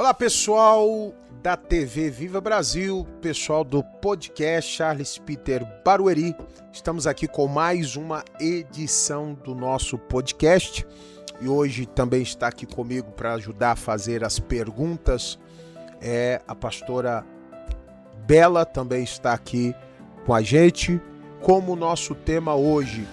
Olá, pessoal da TV Viva Brasil, pessoal do podcast Charles Peter Barueri. Estamos aqui com mais uma edição do nosso podcast e hoje também está aqui comigo para ajudar a fazer as perguntas. A pastora Bela também está aqui com a gente. Como o nosso tema hoje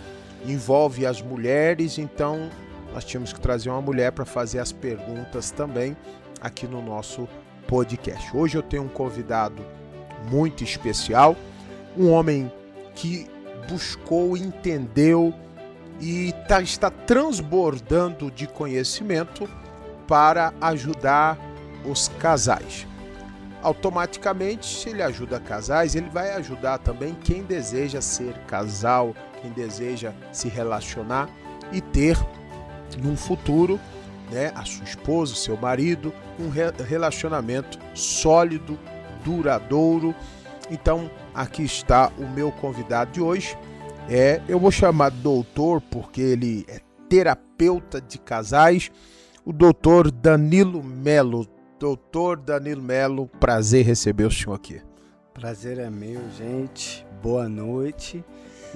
envolve as mulheres, então nós tínhamos que trazer uma mulher para fazer as perguntas também aqui no nosso podcast. Hoje eu tenho um convidado muito especial, um homem que buscou, entendeu e está transbordando de conhecimento para ajudar os casais. Automaticamente, se ele ajuda casais, ele vai ajudar também quem deseja ser casal, quem deseja se relacionar e ter num futuro, a sua esposa, o seu marido, um relacionamento sólido, duradouro. Então, aqui está o meu convidado de hoje. Eu vou chamar doutor porque ele é terapeuta de casais, o doutor Danilo Melo. Doutor Danilo Melo, prazer receber o senhor aqui. Prazer é meu, gente. Boa noite.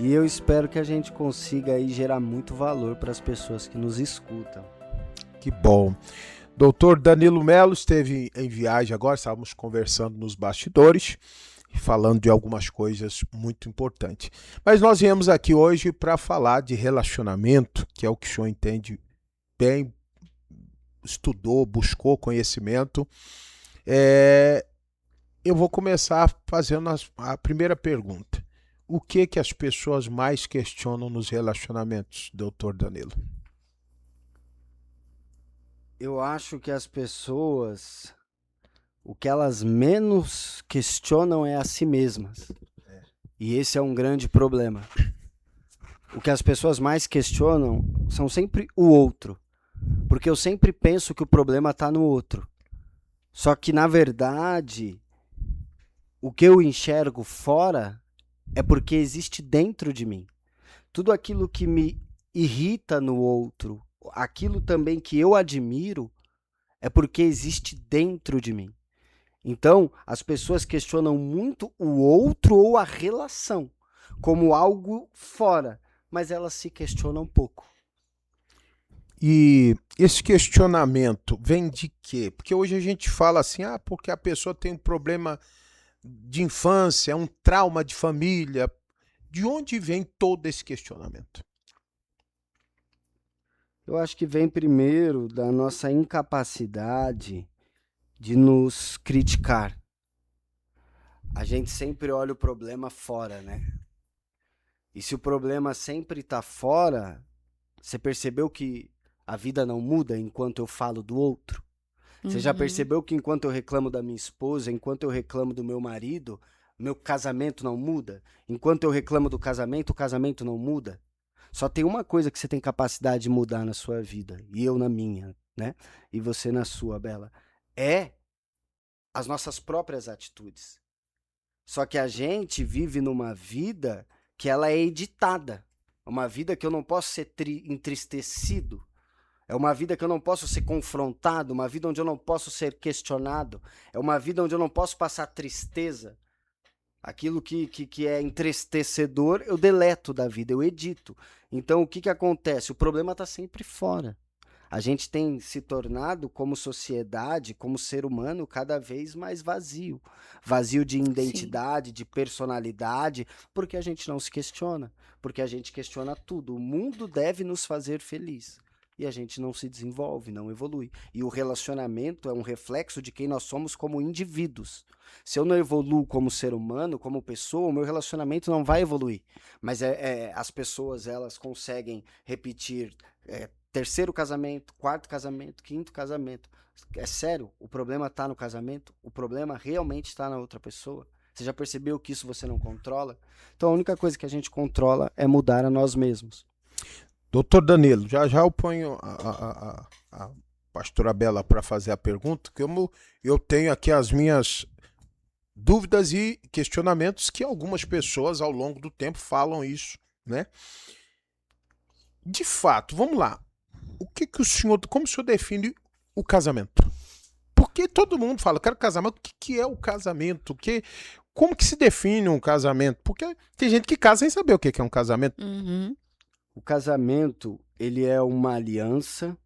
E eu espero que a gente consiga aí gerar muito valor para as pessoas que nos escutam. Que bom. Doutor Danilo Melo esteve em viagem agora, estávamos conversando nos bastidores, falando de algumas coisas muito importantes. Mas nós viemos aqui hoje para falar de relacionamento, que é o que o senhor entende bem, estudou, buscou conhecimento. Eu vou começar fazendo a primeira pergunta. O que as pessoas mais questionam nos relacionamentos, doutor Danilo? Eu acho que as pessoas, o que elas menos questionam é a si mesmas. E esse é um grande problema. O que as pessoas mais questionam são sempre o outro. Porque eu sempre penso que o problema está no outro. Só que, na verdade, o que eu enxergo fora é porque existe dentro de mim. Tudo aquilo que me irrita no outro, aquilo também que eu admiro, é porque existe dentro de mim. Então, as pessoas questionam muito o outro ou a relação como algo fora, mas elas se questionam pouco. E esse questionamento vem de quê? Porque hoje a gente fala assim, porque a pessoa tem um problema de infância, um trauma de família. De onde vem todo esse questionamento? Eu acho que vem primeiro da nossa incapacidade de nos criticar. A gente sempre olha o problema fora, né? E se o problema sempre está fora, você percebeu que a vida não muda enquanto eu falo do outro? Você já percebeu que enquanto eu reclamo da minha esposa, enquanto eu reclamo do meu marido, meu casamento não muda? Enquanto eu reclamo do casamento, o casamento não muda? Só tem uma coisa que você tem capacidade de mudar na sua vida, e eu na minha, né? E você na sua, Bela. É as nossas próprias atitudes. Só que a gente vive numa vida que ela é editada. Uma vida que eu não posso ser entristecido. É uma vida que eu não posso ser confrontado, uma vida onde eu não posso ser questionado, é uma vida onde eu não posso passar tristeza. Aquilo que é entristecedor, eu deleto da vida, eu edito. Então, o que acontece? O problema está sempre fora. A gente tem se tornado, como sociedade, como ser humano, cada vez mais vazio. Vazio de identidade, de personalidade, porque a gente não se questiona. Porque a gente questiona tudo. O mundo deve nos fazer feliz. E a gente não se desenvolve, não evolui. E o relacionamento é um reflexo de quem nós somos como indivíduos. Se eu não evoluo como ser humano, como pessoa, o meu relacionamento não vai evoluir. Mas as pessoas, elas conseguem repetir terceiro casamento, quarto casamento, quinto casamento. É sério, o problema está no casamento? O problema realmente está na outra pessoa? Você já percebeu que isso você não controla? Então a única coisa que a gente controla é mudar a nós mesmos. Doutor Danilo, já eu ponho a pastora Bela para fazer a pergunta, que eu tenho aqui as minhas dúvidas e questionamentos que algumas pessoas ao longo do tempo falam isso, né? De fato, vamos lá. Como o senhor define o casamento? Por Porque todo mundo fala, quero casar, mas o que é o casamento? Como que se define um casamento? Porque tem gente que casa sem saber o que é um casamento. Uhum. O casamento, ele é uma aliança,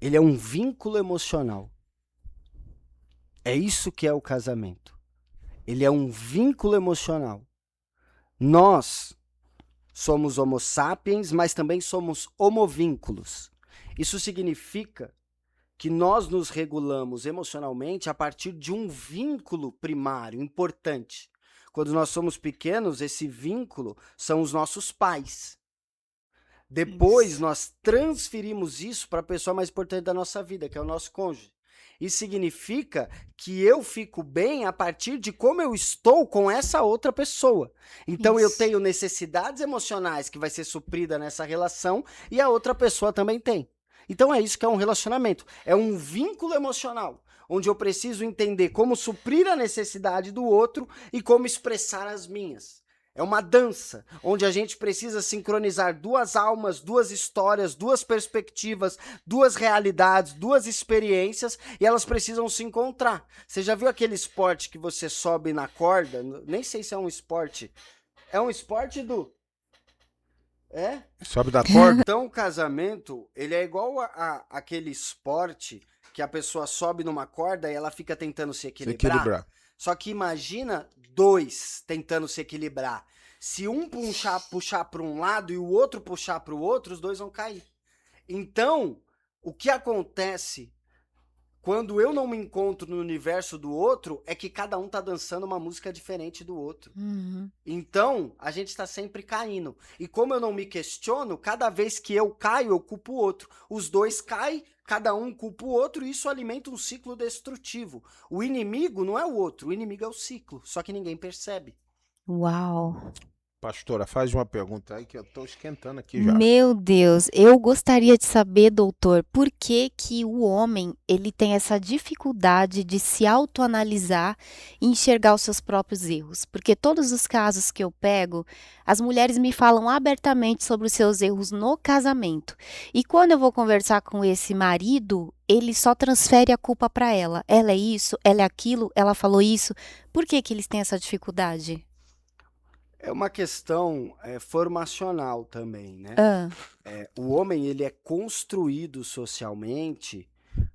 ele é um vínculo emocional. É isso que é o casamento. Ele é um vínculo emocional. Nós somos homo sapiens, mas também somos homovínculos. Isso significa que nós nos regulamos emocionalmente a partir de um vínculo primário, importante. Quando nós somos pequenos, esse vínculo são os nossos pais. Depois, nós transferimos isso para a pessoa mais importante da nossa vida, que é o nosso cônjuge. Isso significa que eu fico bem a partir de como eu estou com essa outra pessoa. Então, eu tenho necessidades emocionais que vai ser suprida nessa relação e a outra pessoa também tem. Então, é isso que é um relacionamento. É um vínculo emocional, onde eu preciso entender como suprir a necessidade do outro e como expressar as minhas. É uma dança, onde a gente precisa sincronizar duas almas, duas histórias, duas perspectivas, duas realidades, duas experiências, e elas precisam se encontrar. Você já viu aquele esporte que você sobe na corda? Nem sei se é um esporte. É um esporte do... É? Sobe da corda? Então, o casamento, ele é igual aquele esporte que a pessoa sobe numa corda e ela fica tentando se equilibrar. Só que imagina dois tentando se equilibrar. Se um puxar para um lado e o outro puxar para o outro, os dois vão cair. Então, o que acontece quando eu não me encontro no universo do outro é que cada um tá dançando uma música diferente do outro. Uhum. Então, a gente está sempre caindo. E como eu não me questiono, cada vez que eu caio, eu culpo o outro. Os dois caem, cada um culpa o outro, e isso alimenta um ciclo destrutivo. O inimigo não é o outro, o inimigo é o ciclo, só que ninguém percebe. Uau! Pastora, faz uma pergunta aí que eu tô esquentando aqui já. Meu Deus, eu gostaria de saber, doutor, por que que o homem, ele tem essa dificuldade de se autoanalisar e enxergar os seus próprios erros? Porque todos os casos que eu pego, as mulheres me falam abertamente sobre os seus erros no casamento. E quando eu vou conversar com esse marido, ele só transfere a culpa para ela. Ela é isso, ela é aquilo, ela falou isso. Por que que eles têm essa dificuldade? É uma questão formacional também, né? O homem, ele é construído socialmente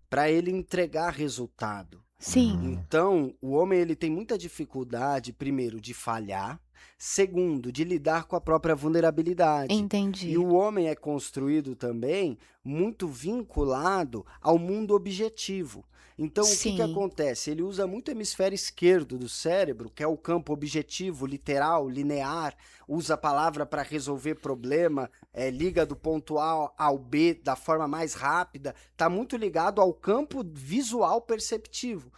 para ele entregar resultado. Sim. Então, o homem, ele tem muita dificuldade, primeiro, de falhar, segundo, de lidar com a própria vulnerabilidade. Entendi. E o homem é construído também muito vinculado ao mundo objetivo. Então, o que acontece? Ele usa muito o hemisfério esquerdo do cérebro, que é o campo objetivo, literal, linear, usa a palavra para resolver problema, liga do ponto A ao B da forma mais rápida, está muito ligado ao campo visual perceptivo.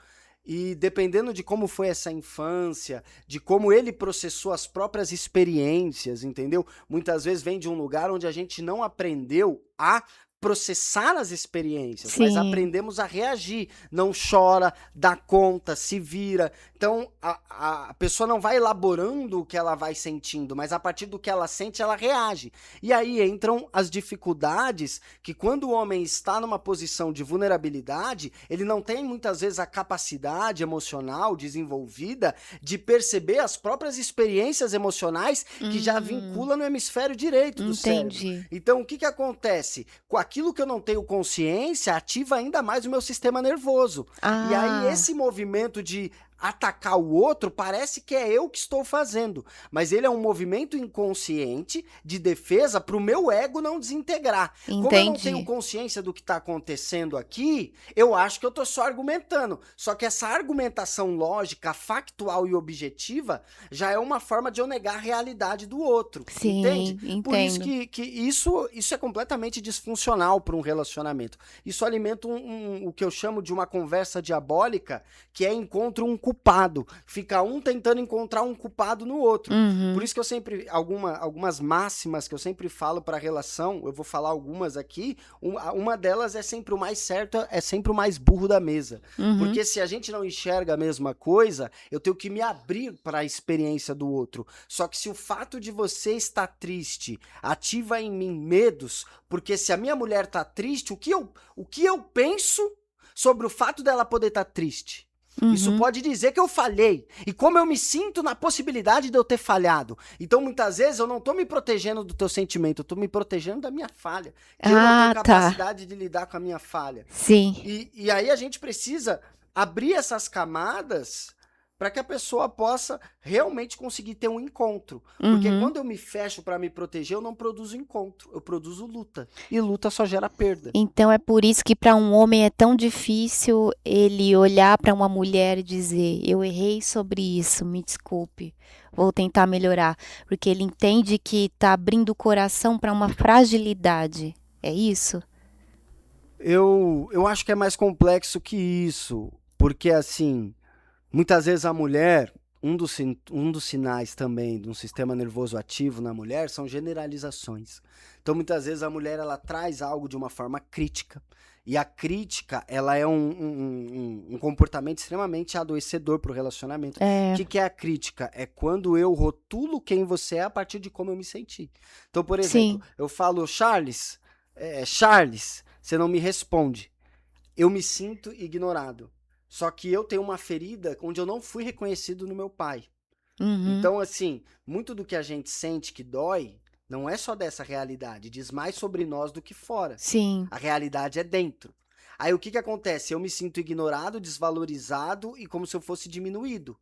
E dependendo de como foi essa infância, de como ele processou as próprias experiências, entendeu? Muitas vezes vem de um lugar onde a gente não aprendeu a processar as experiências, mas aprendemos a reagir. Não chora, dá conta, se vira. Então, a pessoa não vai elaborando o que ela vai sentindo, mas a partir do que ela sente, ela reage. E aí entram as dificuldades que quando o homem está numa posição de vulnerabilidade, ele não tem muitas vezes a capacidade emocional desenvolvida de perceber as próprias experiências emocionais que já vincula no hemisfério direito do cérebro. Então, o que acontece? Com aquilo que eu não tenho consciência, ativa ainda mais o meu sistema nervoso. E aí, esse movimento de atacar o outro parece que é eu que estou fazendo, mas ele é um movimento inconsciente de defesa para o meu ego não desintegrar. Como eu não tenho consciência do que está acontecendo aqui, eu acho que eu estou só argumentando. Só que essa argumentação lógica, factual e objetiva já é uma forma de eu negar a realidade do outro. Entende? Por isso que isso é completamente disfuncional para um relacionamento. Isso alimenta o que eu chamo de uma conversa diabólica, que é encontro um com culpado. Fica um tentando encontrar um culpado no outro. Uhum. Por isso que eu sempre, algumas máximas que eu sempre falo para relação, eu vou falar algumas aqui, uma delas é sempre o mais certo, é sempre o mais burro da mesa. Uhum. Porque se a gente não enxerga a mesma coisa, eu tenho que me abrir para a experiência do outro. Só que se o fato de você estar triste ativa em mim medos, porque se a minha mulher tá triste, o que eu penso sobre o fato dela poder estar triste? Isso Uhum. pode dizer que eu falhei. E como eu me sinto na possibilidade de eu ter falhado. Então, muitas vezes, eu não tô me protegendo do teu sentimento, eu tô me protegendo da minha falha. Que eu não Ah, tenho tá. capacidade de lidar com a minha falha. Sim. E aí a gente precisa abrir essas camadas para que a pessoa possa realmente conseguir ter um encontro. Porque Uhum. quando eu me fecho para me proteger, eu não produzo encontro, eu produzo luta. E luta só gera perda. Então é por isso que para um homem é tão difícil ele olhar para uma mulher e dizer: eu errei sobre isso, me desculpe, vou tentar melhorar. Porque ele entende que está abrindo o coração para uma fragilidade. É isso? Eu acho que é mais complexo que isso. Porque, assim, muitas vezes a mulher, um dos sinais também de um sistema nervoso ativo na mulher são generalizações. Então, muitas vezes a mulher ela traz algo de uma forma crítica. E a crítica, ela é um comportamento extremamente adoecedor para o relacionamento. É. O que é a crítica? É quando eu rotulo quem você é a partir de como eu me senti. Então, por Sim. exemplo, eu falo, Charles, você não me responde. Eu me sinto ignorado. Só que eu tenho uma ferida onde eu não fui reconhecido no meu pai. Uhum. Então, assim, muito do que a gente sente que dói não é só dessa realidade, diz mais sobre nós do que fora. Sim. A realidade é dentro. Aí o que acontece? Eu me sinto ignorado, desvalorizado e como se eu fosse diminuído.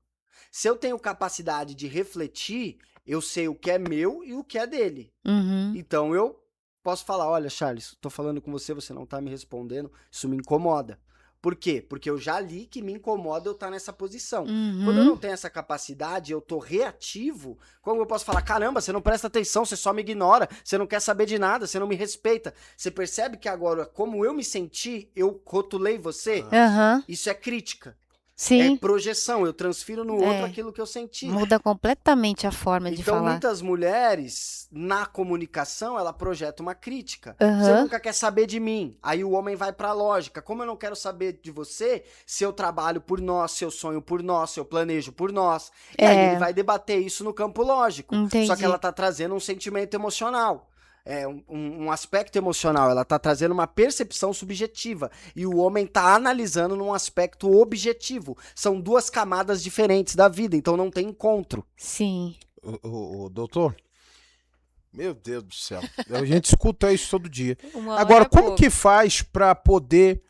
Se eu tenho capacidade de refletir, eu sei o que é meu e o que é dele. Uhum. Então eu posso falar, olha, Charles, tô falando com você, você não tá me respondendo, isso me incomoda. Por quê? Porque eu já li que me incomoda eu estar nessa posição. Quando eu Uhum. não tenho essa capacidade, eu tô reativo, como eu posso falar, caramba, você não presta atenção, você só me ignora, você não quer saber de nada, você não me respeita. Você percebe que agora, como eu me senti, eu rotulei você? Aham. Isso é crítica. É Sim. projeção, eu transfiro no outro É. aquilo que eu senti. Muda completamente a forma de Então, falar. muitas mulheres, na comunicação, ela projeta uma crítica. Você Aham. nunca quer saber de mim. Aí o homem vai pra lógica. Como eu não quero saber de você, se eu trabalho por nós, se eu sonho por nós, se eu planejo por nós. E aí ele vai debater isso no campo lógico. Só que Entendi. ela tá trazendo um sentimento emocional. É um aspecto emocional, ela tá trazendo uma percepção subjetiva e o homem tá analisando num aspecto objetivo. São duas camadas diferentes da vida, então não tem encontro. Sim. O doutor, meu Deus do céu, a gente escuta isso todo dia. Uma hora Agora, é como pouco. que faz para poder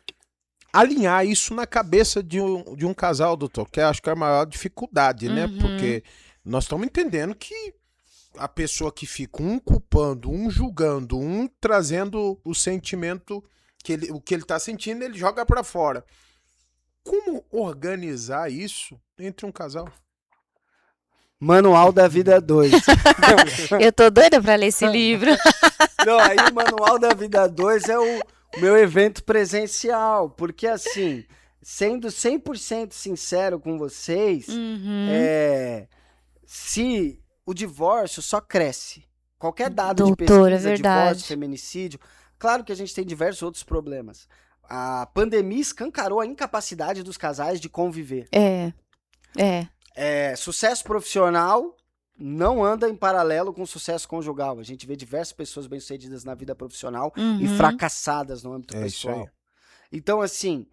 alinhar isso na cabeça de um casal, doutor? Que eu acho que é a maior dificuldade, né? Uhum. Porque nós estamos entendendo que a pessoa que fica um culpando, um julgando, um trazendo o sentimento, o que ele está sentindo, ele joga para fora. Como organizar isso entre um casal? Manual da Vida 2. Eu tô doida pra ler esse livro. Não, aí o Manual da Vida 2 é o meu evento presencial, porque assim, sendo 100% sincero com vocês, Uhum. se o divórcio só cresce, qualquer dado de Doutor, é pesquisa, verdade. divórcio, feminicídio, claro que a gente tem diversos outros problemas. A pandemia escancarou a incapacidade dos casais de conviver. Sucesso profissional não anda em paralelo com sucesso conjugal. A gente vê diversas pessoas bem-sucedidas na vida profissional e Uhum. fracassadas no âmbito É isso pessoal. aí. Então, assim,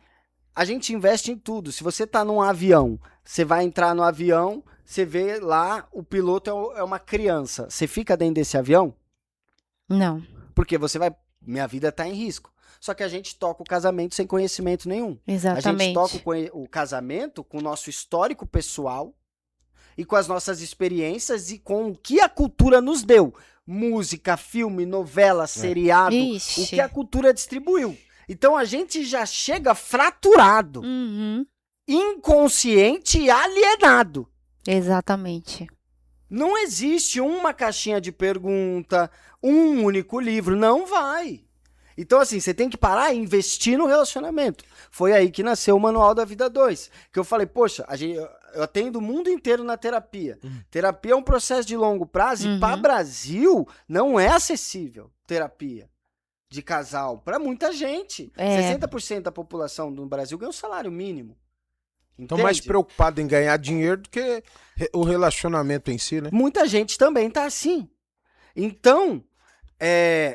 a gente investe em tudo. Se você tá num avião, você vai entrar no avião, você vê lá, o piloto é uma criança. Você fica dentro desse avião? Não. Porque você vai... Minha vida tá em risco. Só que a gente toca o casamento sem conhecimento nenhum. A gente Exatamente. toca o casamento com o nosso histórico pessoal e com as nossas experiências e com o que a cultura nos deu. Música, filme, novela, seriado, Ixi. o que a cultura distribuiu. Então a gente já chega fraturado, Uhum. inconsciente e alienado. Exatamente. Não existe uma caixinha de pergunta, um único livro, não vai. Então, assim, você tem que parar e investir no relacionamento. Foi aí que nasceu o Manual da Vida 2. Que eu falei, poxa, eu atendo o mundo inteiro na terapia. Terapia é um processo de longo prazo e para Brasil não é acessível terapia de casal. Para muita gente. 60% da população do Brasil ganha um salário mínimo. Estão mais preocupados em ganhar dinheiro do que o relacionamento em si, né? Muita gente também tá assim. Então,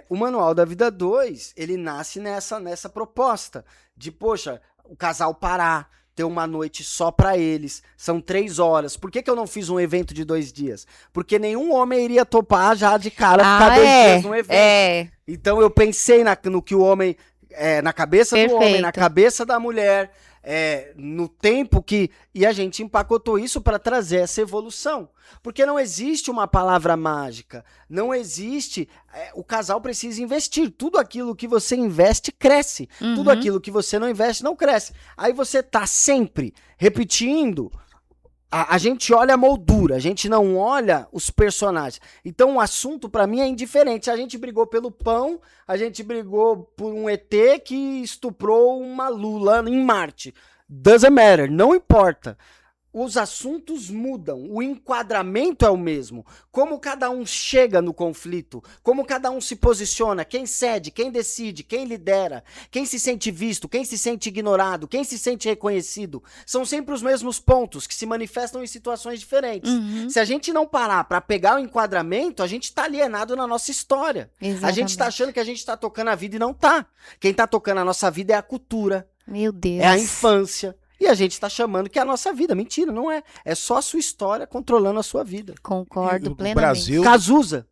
o Manual da Vida 2, ele nasce nessa proposta de, poxa, o casal parar, ter uma noite só pra eles, são 3 horas. Por que eu não fiz um evento de 2 dias? Porque nenhum homem iria topar já de cara ficar 2 dias no evento. Então eu pensei no que o homem, na cabeça do homem, na cabeça da mulher, no tempo e a gente empacotou isso para trazer essa evolução. Porque não existe uma palavra mágica, não existe, o casal precisa investir, tudo aquilo que você investe cresce, tudo aquilo que você não investe não cresce. Aí você tá sempre repetindo, a gente olha a moldura, a gente não olha os personagens. Então o assunto para mim é indiferente. A gente brigou pelo pão, a gente brigou por um ET que estuprou uma Lula em Marte. Doesn't matter, não importa. Os assuntos mudam, o enquadramento é o mesmo. Como cada um chega no conflito, como cada um se posiciona, quem cede, quem decide, quem lidera, quem se sente visto, quem se sente ignorado, quem se sente reconhecido. São sempre os mesmos pontos que se manifestam em situações diferentes. Se a gente não parar para pegar o enquadramento, a gente está alienado na nossa história. Exatamente. A gente está achando que a gente está tocando a vida e não tá. Quem está tocando a nossa vida é a cultura. Meu Deus. É a infância. E a gente está chamando que é a nossa vida. Mentira, não é. É só a sua história controlando a sua vida. Concordo plenamente. Brasil... Cazuza.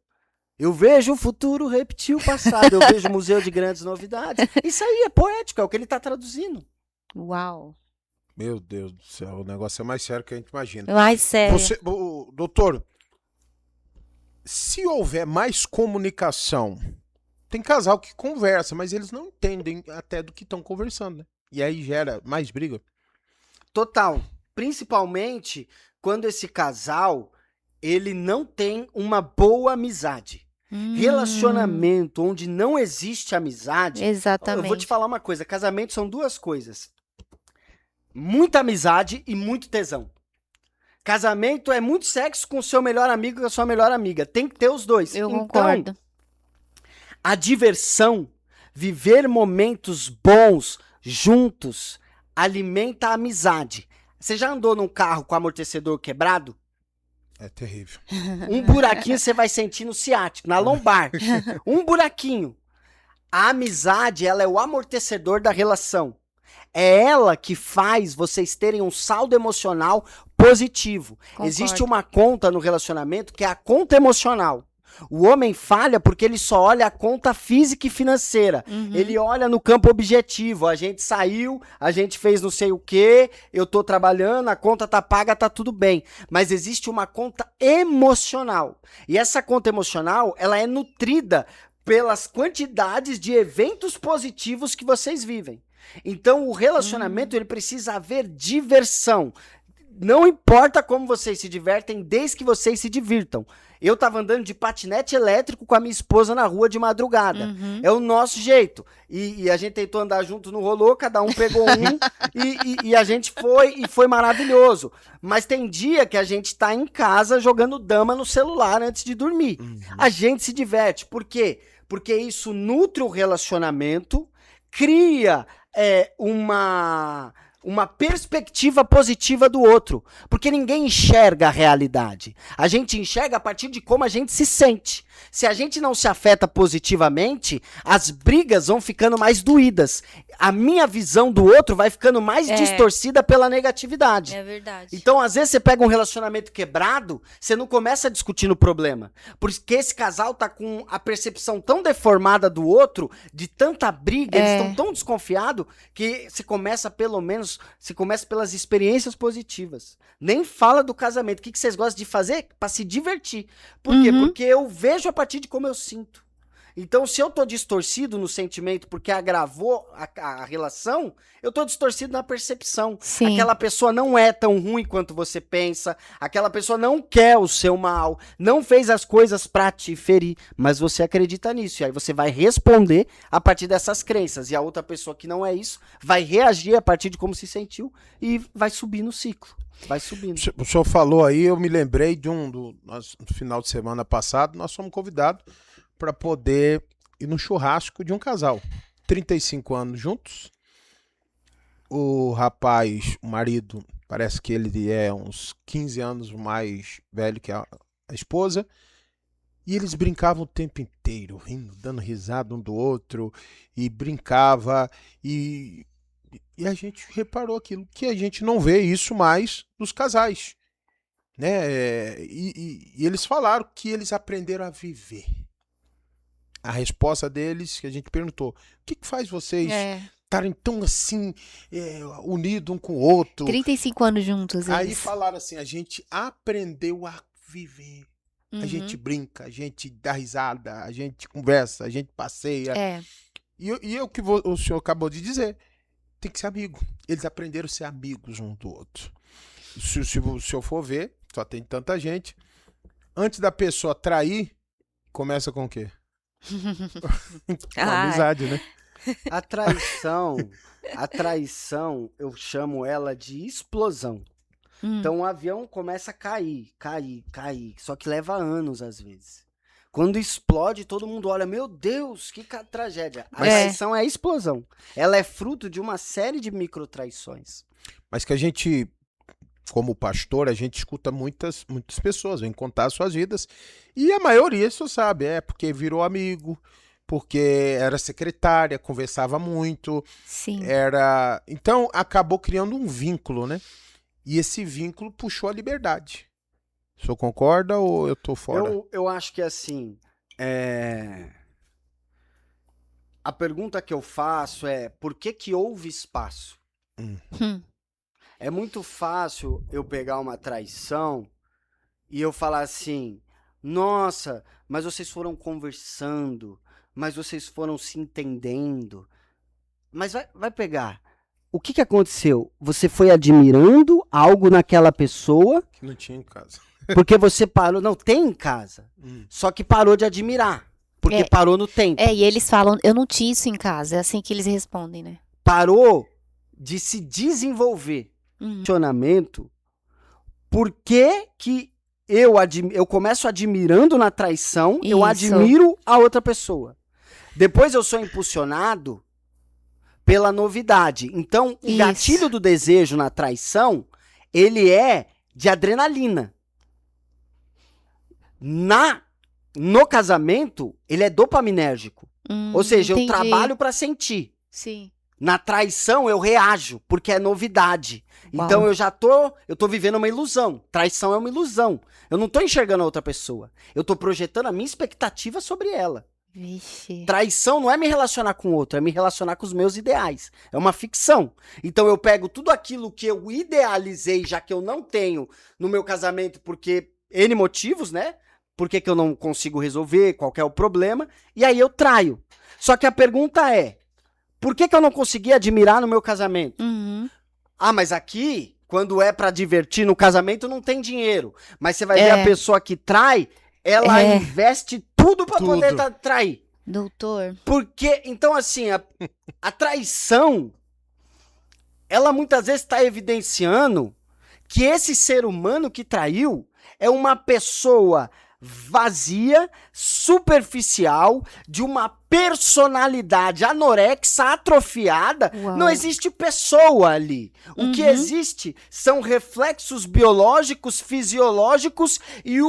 Eu vejo o futuro repetir o passado. Eu vejo o museu de grandes novidades. Isso aí é poético, é o que ele está traduzindo. Uau. Meu Deus do céu, o negócio é mais sério que a gente imagina. Mais sério. Doutor, se houver mais comunicação, tem casal que conversa, mas eles não entendem até do que estão conversando, né? E aí gera mais briga. Total. Principalmente quando esse casal, ele não tem uma boa amizade. Relacionamento onde não existe amizade. Exatamente. Eu vou te falar uma coisa. Casamento são 2 coisas. Muita amizade e muito tesão. Casamento é muito sexo com o seu melhor amigo e com a sua melhor amiga. Tem que ter os 2. Eu concordo. A diversão, viver momentos bons juntos, alimenta a amizade. Você já andou num carro com amortecedor quebrado? É terrível. Um buraquinho você vai sentir no ciático, na lombar. Um buraquinho. A amizade, ela é o amortecedor da relação. É ela que faz vocês terem um saldo emocional positivo. Concordo. Existe uma conta no relacionamento que é a conta emocional. O homem falha porque ele só olha a conta física e financeira. Ele olha no campo objetivo. A gente saiu, a gente fez não sei o quê, eu tô trabalhando, a conta tá paga, tá tudo bem. Mas existe uma conta emocional. E essa conta emocional, ela é nutrida pelas quantidades de eventos positivos que vocês vivem. Então, o relacionamento, ele precisa haver diversão. Não importa como vocês se divertem, desde que vocês se divirtam. Eu tava andando de patinete elétrico com a minha esposa na rua de madrugada. É o nosso jeito. E a gente tentou andar junto, não rolou, cada um pegou um e a gente foi maravilhoso. Mas tem dia que a gente tá em casa jogando dama no celular antes de dormir. A gente se diverte. Por quê? Porque isso nutre o relacionamento, cria uma perspectiva positiva do outro, porque ninguém enxerga a realidade. A gente enxerga a partir de como a gente se sente. Se a gente não se afeta positivamente, as brigas vão ficando mais doídas. A minha visão do outro vai ficando mais distorcida pela negatividade. É verdade. Então, às vezes, você pega um relacionamento quebrado, você não começa a discutir no problema. Porque esse casal tá com a percepção tão deformada do outro, de tanta briga, eles estão tão desconfiados, que você começa pelas experiências positivas. Nem fala do casamento. O que vocês gostam de fazer? Para se divertir. Por quê? Porque eu vejo a partir de como eu sinto. Então, se eu tô distorcido no sentimento porque agravou a relação, eu tô distorcido na percepção. Sim. Aquela pessoa não é tão ruim quanto você pensa, aquela pessoa não quer o seu mal, não fez as coisas pra te ferir, mas você acredita nisso. E aí você vai responder a partir dessas crenças. E a outra pessoa que não é isso vai reagir a partir de como se sentiu e vai subir no ciclo. Vai subindo. O senhor falou aí, eu me lembrei no final de semana passado, nós fomos convidados para poder ir no churrasco de um casal. 35 anos juntos. O rapaz, o marido, parece que ele é uns 15 anos mais velho que a esposa. E eles brincavam o tempo inteiro, rindo, dando risada um do outro. E brincava. E a gente reparou aquilo, que a gente não vê isso mais nos casais. Né? E eles falaram que eles aprenderam a viver. A resposta deles, que a gente perguntou, o que faz vocês estarem tão assim, unidos um com o outro? 35 anos juntos. Aí eles. falaram assim, a gente aprendeu a viver. A gente brinca, a gente dá risada, a gente conversa, a gente passeia. E o que o senhor acabou de dizer, tem que ser amigo. Eles aprenderam a ser amigos um do outro. Se o senhor for ver, só tem tanta gente. Antes da pessoa trair, começa com o quê? Com amizade, né? A traição, eu chamo ela de explosão. Então o avião começa a cair. Só que leva anos às vezes. Quando explode, todo mundo olha, meu Deus, que tragédia. A traição é a explosão. Ela é fruto de uma série de microtraições. Mas que a gente, como pastor, a gente escuta muitas pessoas, vêm contar suas vidas. E a maioria, você sabe, porque virou amigo, porque era secretária, conversava muito. Sim. Então, acabou criando um vínculo, né? E esse vínculo puxou a liberdade. O senhor concorda ou eu tô fora? Eu acho que assim, a pergunta que eu faço é, por que houve espaço? É muito fácil eu pegar uma traição e eu falar assim, nossa, mas vocês foram conversando, mas vocês foram se entendendo. Mas vai pegar. O que aconteceu? Você foi admirando algo naquela pessoa. Que não tinha em casa. Porque você parou. Não, tem em casa. Só que parou de admirar. Porque parou no tempo. E eles falam, eu não tinha isso em casa. É assim que eles respondem, né? Parou de se desenvolver. Questionamento. Por que eu começo admirando na traição, eu admiro a outra pessoa. Depois eu sou impulsionado pela novidade. Então, o gatilho do desejo na traição, ele é de adrenalina. No casamento, ele é dopaminérgico. Ou seja, eu trabalho para sentir. Sim. Na traição, eu reajo, porque é novidade. Uau. Então, eu tô vivendo uma ilusão. Traição é uma ilusão. Eu não tô enxergando a outra pessoa. Eu tô projetando a minha expectativa sobre ela. Vixe. Traição não é me relacionar com o outro, é me relacionar com os meus ideais. É uma ficção. Então eu pego tudo aquilo que eu idealizei, já que eu não tenho no meu casamento, porque N motivos, né? Por que eu não consigo resolver, qual que é o problema, e aí eu traio. Só que a pergunta é, por que eu não consegui admirar no meu casamento? Ah, mas aqui, quando é pra divertir no casamento, não tem dinheiro. Mas você vai ver a pessoa que trai, ela investe tudo pra poder trair. Doutor. Porque, então assim, a traição, ela muitas vezes está evidenciando que esse ser humano que traiu é uma pessoa vazia, superficial, de uma personalidade anorexa, atrofiada. Uau. Não existe pessoa ali. O que existe são reflexos biológicos, fisiológicos e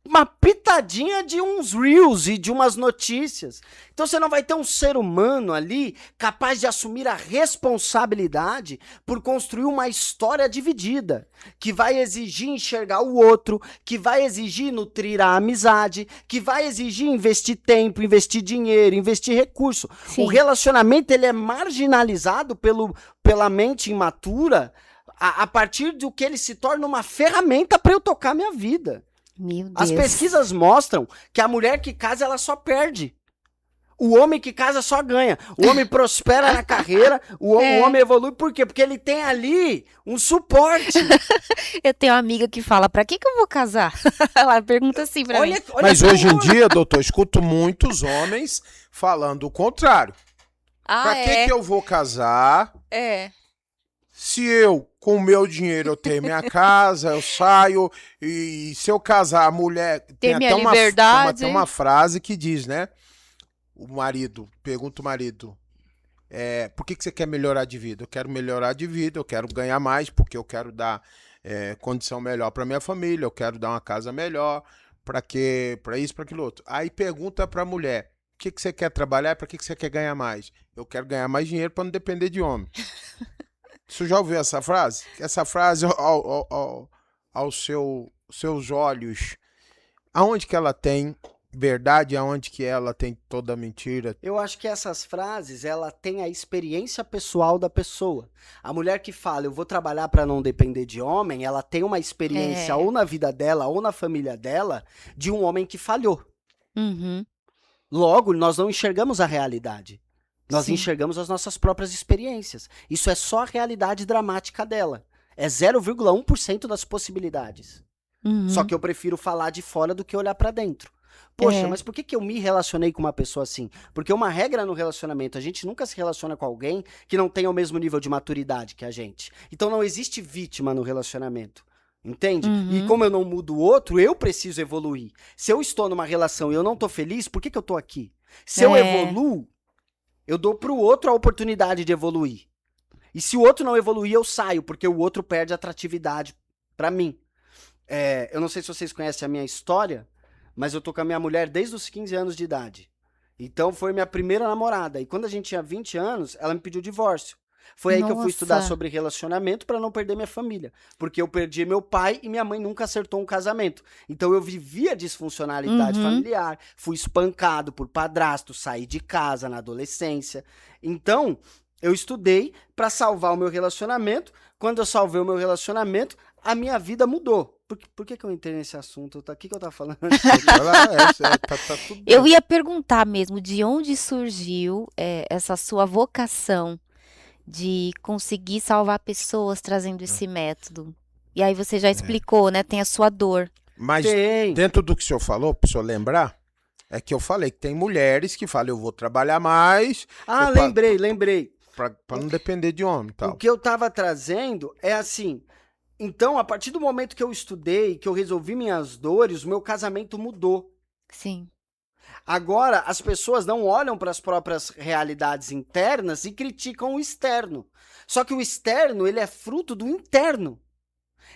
uma pitadinha de uns reels e de umas notícias. Então você não vai ter um ser humano ali capaz de assumir a responsabilidade por construir uma história dividida, que vai exigir enxergar o outro, que vai exigir nutrir a amizade, que vai exigir investir tempo, investir dinheiro, investir recurso. Sim. O relacionamento ele é marginalizado pela mente imatura a partir do que ele se torna uma ferramenta para eu tocar minha vida. Meu Deus. As pesquisas mostram que a mulher que casa, ela só perde. O homem que casa só ganha. O homem prospera na carreira, o homem evolui. Por quê? Porque ele tem ali um suporte. Eu tenho uma amiga que fala, pra que eu vou casar? Ela pergunta assim pra mim. Mas hoje em dia, doutor, eu escuto muitos homens falando o contrário. Pra que eu vou casar? Se eu, com o meu dinheiro, eu tenho minha casa, eu saio, e se eu casar, a mulher... Tem minha até liberdade. tem uma frase que diz, né? O marido, pergunta o marido, por que você quer melhorar de vida? Eu quero melhorar de vida, eu quero ganhar mais, porque eu quero dar condição melhor para minha família, eu quero dar uma casa melhor, para isso, para aquilo outro. Aí pergunta para a mulher, o que você quer trabalhar e para que você quer ganhar mais? Eu quero ganhar mais dinheiro para não depender de homem. Você já ouviu essa frase? Essa frase, aos seus olhos, aonde que ela tem verdade, aonde que ela tem toda mentira? Eu acho que essas frases, ela tem a experiência pessoal da pessoa. A mulher que fala, eu vou trabalhar para não depender de homem, ela tem uma experiência ou na vida dela ou na família dela de um homem que falhou. Uhum. Logo, nós não enxergamos a realidade. Nós Sim. enxergamos as nossas próprias experiências. Isso é só a realidade dramática dela. É 0,1% das possibilidades. Uhum. Só que eu prefiro falar de fora do que olhar para dentro. Poxa, mas por que eu me relacionei com uma pessoa assim? Porque uma regra no relacionamento, a gente nunca se relaciona com alguém que não tenha o mesmo nível de maturidade que a gente. Então não existe vítima no relacionamento. Entende? E como eu não mudo o outro, eu preciso evoluir. Se eu estou numa relação e eu não tô feliz, por que eu tô aqui? Se eu evoluo, eu dou pro outro a oportunidade de evoluir. E se o outro não evoluir, eu saio, porque o outro perde atratividade pra mim. Eu não sei se vocês conhecem a minha história, mas eu tô com a minha mulher desde os 15 anos de idade. Então foi minha primeira namorada. E quando a gente tinha 20 anos, ela me pediu divórcio. Foi aí que eu fui estudar sobre relacionamento pra não perder minha família. Porque eu perdi meu pai e minha mãe nunca acertou um casamento. Então eu vivia disfuncionalidade familiar, fui espancado por padrasto, saí de casa na adolescência. Então eu estudei pra salvar o meu relacionamento. Quando eu salvei o meu relacionamento, a minha vida mudou. Por que eu entrei nesse assunto? O que eu tava falando? Tá tudo bem. Eu ia perguntar mesmo de onde surgiu essa sua vocação de conseguir salvar pessoas trazendo esse método. E aí você já explicou, né? Tem a sua dor. Mas dentro do que o senhor falou, para o senhor lembrar, é que eu falei que tem mulheres que falam, eu vou trabalhar mais... Ah, lembrei. Para não depender de homem, tal. O que eu tava trazendo é assim... Então, a partir do momento que eu estudei, que eu resolvi minhas dores, o meu casamento mudou. Sim. Agora, as pessoas não olham para as próprias realidades internas e criticam o externo. Só que o externo, ele é fruto do interno.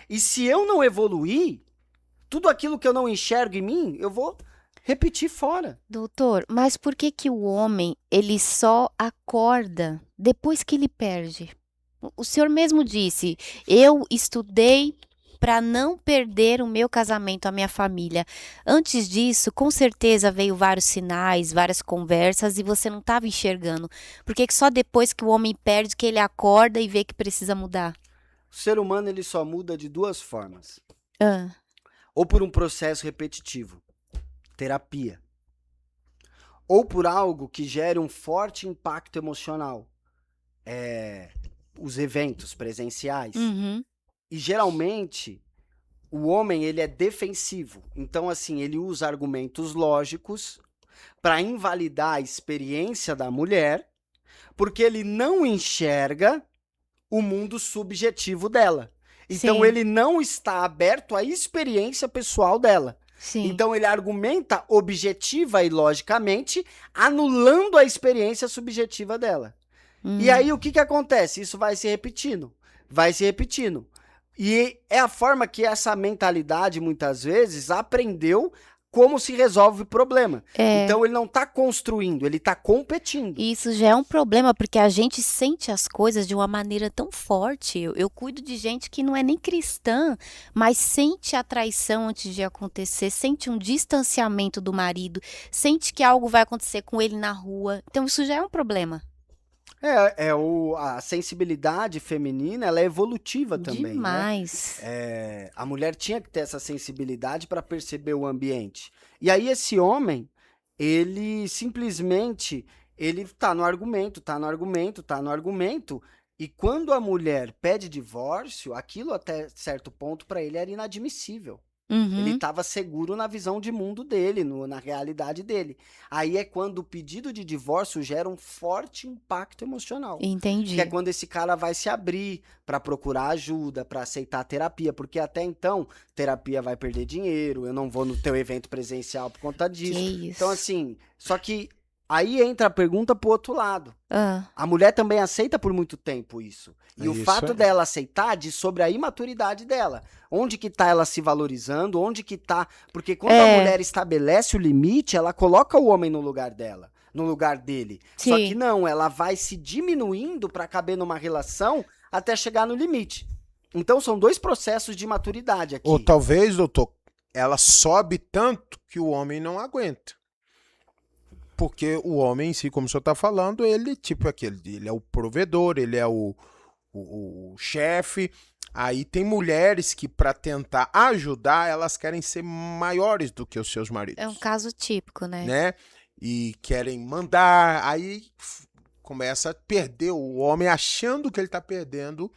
E se eu não evoluir, tudo aquilo que eu não enxergo em mim, eu vou repetir fora. Doutor, mas por que o homem, ele só acorda depois que ele perde? O senhor mesmo disse, eu estudei para não perder o meu casamento, a minha família. Antes disso, com certeza veio vários sinais, várias conversas e você não estava enxergando. Por que só depois que o homem perde que ele acorda e vê que precisa mudar? O ser humano, ele só muda de duas formas. Ah, Ou por um processo repetitivo, terapia. Ou por algo que gere um forte impacto emocional. Os eventos presenciais. E geralmente o homem, ele é defensivo. Então assim, ele usa argumentos lógicos para invalidar a experiência da mulher, porque ele não enxerga o mundo subjetivo dela. Então Sim. ele não está aberto à experiência pessoal dela. sim. Então ele argumenta objetiva e logicamente, anulando a experiência subjetiva dela. E aí o que acontece? Isso vai se repetindo. E é a forma que essa mentalidade, muitas vezes, aprendeu como se resolve o problema. Então ele não está construindo, ele está competindo. Isso já é um problema, porque a gente sente as coisas de uma maneira tão forte. Eu cuido de gente que não é nem cristã, mas sente a traição antes de acontecer, sente um distanciamento sente que algo vai acontecer com ele na rua. Então isso já é um problema. A sensibilidade feminina, ela é evolutiva também, Demais. né? A mulher tinha que ter essa sensibilidade para perceber o ambiente. E aí esse homem, ele simplesmente, ele tá no argumento, e quando a mulher pede divórcio, aquilo até certo ponto para ele era inadmissível. Ele Uhum. estava seguro na visão de mundo dele, na realidade dele. Aí é quando o pedido de divórcio gera um forte impacto emocional. Que é Entendi. quando esse cara vai se abrir para procurar ajuda, para aceitar terapia, porque até então, terapia vai perder dinheiro, eu não vou no teu evento presencial por conta Que disso. isso. Então, assim, só que aí entra a pergunta pro outro lado. Ah, A mulher também aceita por muito tempo isso. E o Isso fato é. dela aceitar diz sobre a imaturidade dela. Onde que tá ela se valorizando, onde que tá... Porque quando a mulher estabelece o limite, ela coloca o homem no lugar dela, no lugar dele. Só que sim. não, ela vai se diminuindo para caber numa relação até chegar no limite. Então são dois processos de maturidade aqui. Ou talvez, doutor, ela sobe tanto que o homem não aguenta. Porque o homem em si, como o senhor está falando, ele tipo aquele, ele é o provedor, ele é o chefe. Aí tem mulheres que, para tentar ajudar, elas querem ser maiores do que os seus maridos. É um caso típico, né? Né? E querem mandar, aí começa a perder o homem achando que ele está perdendo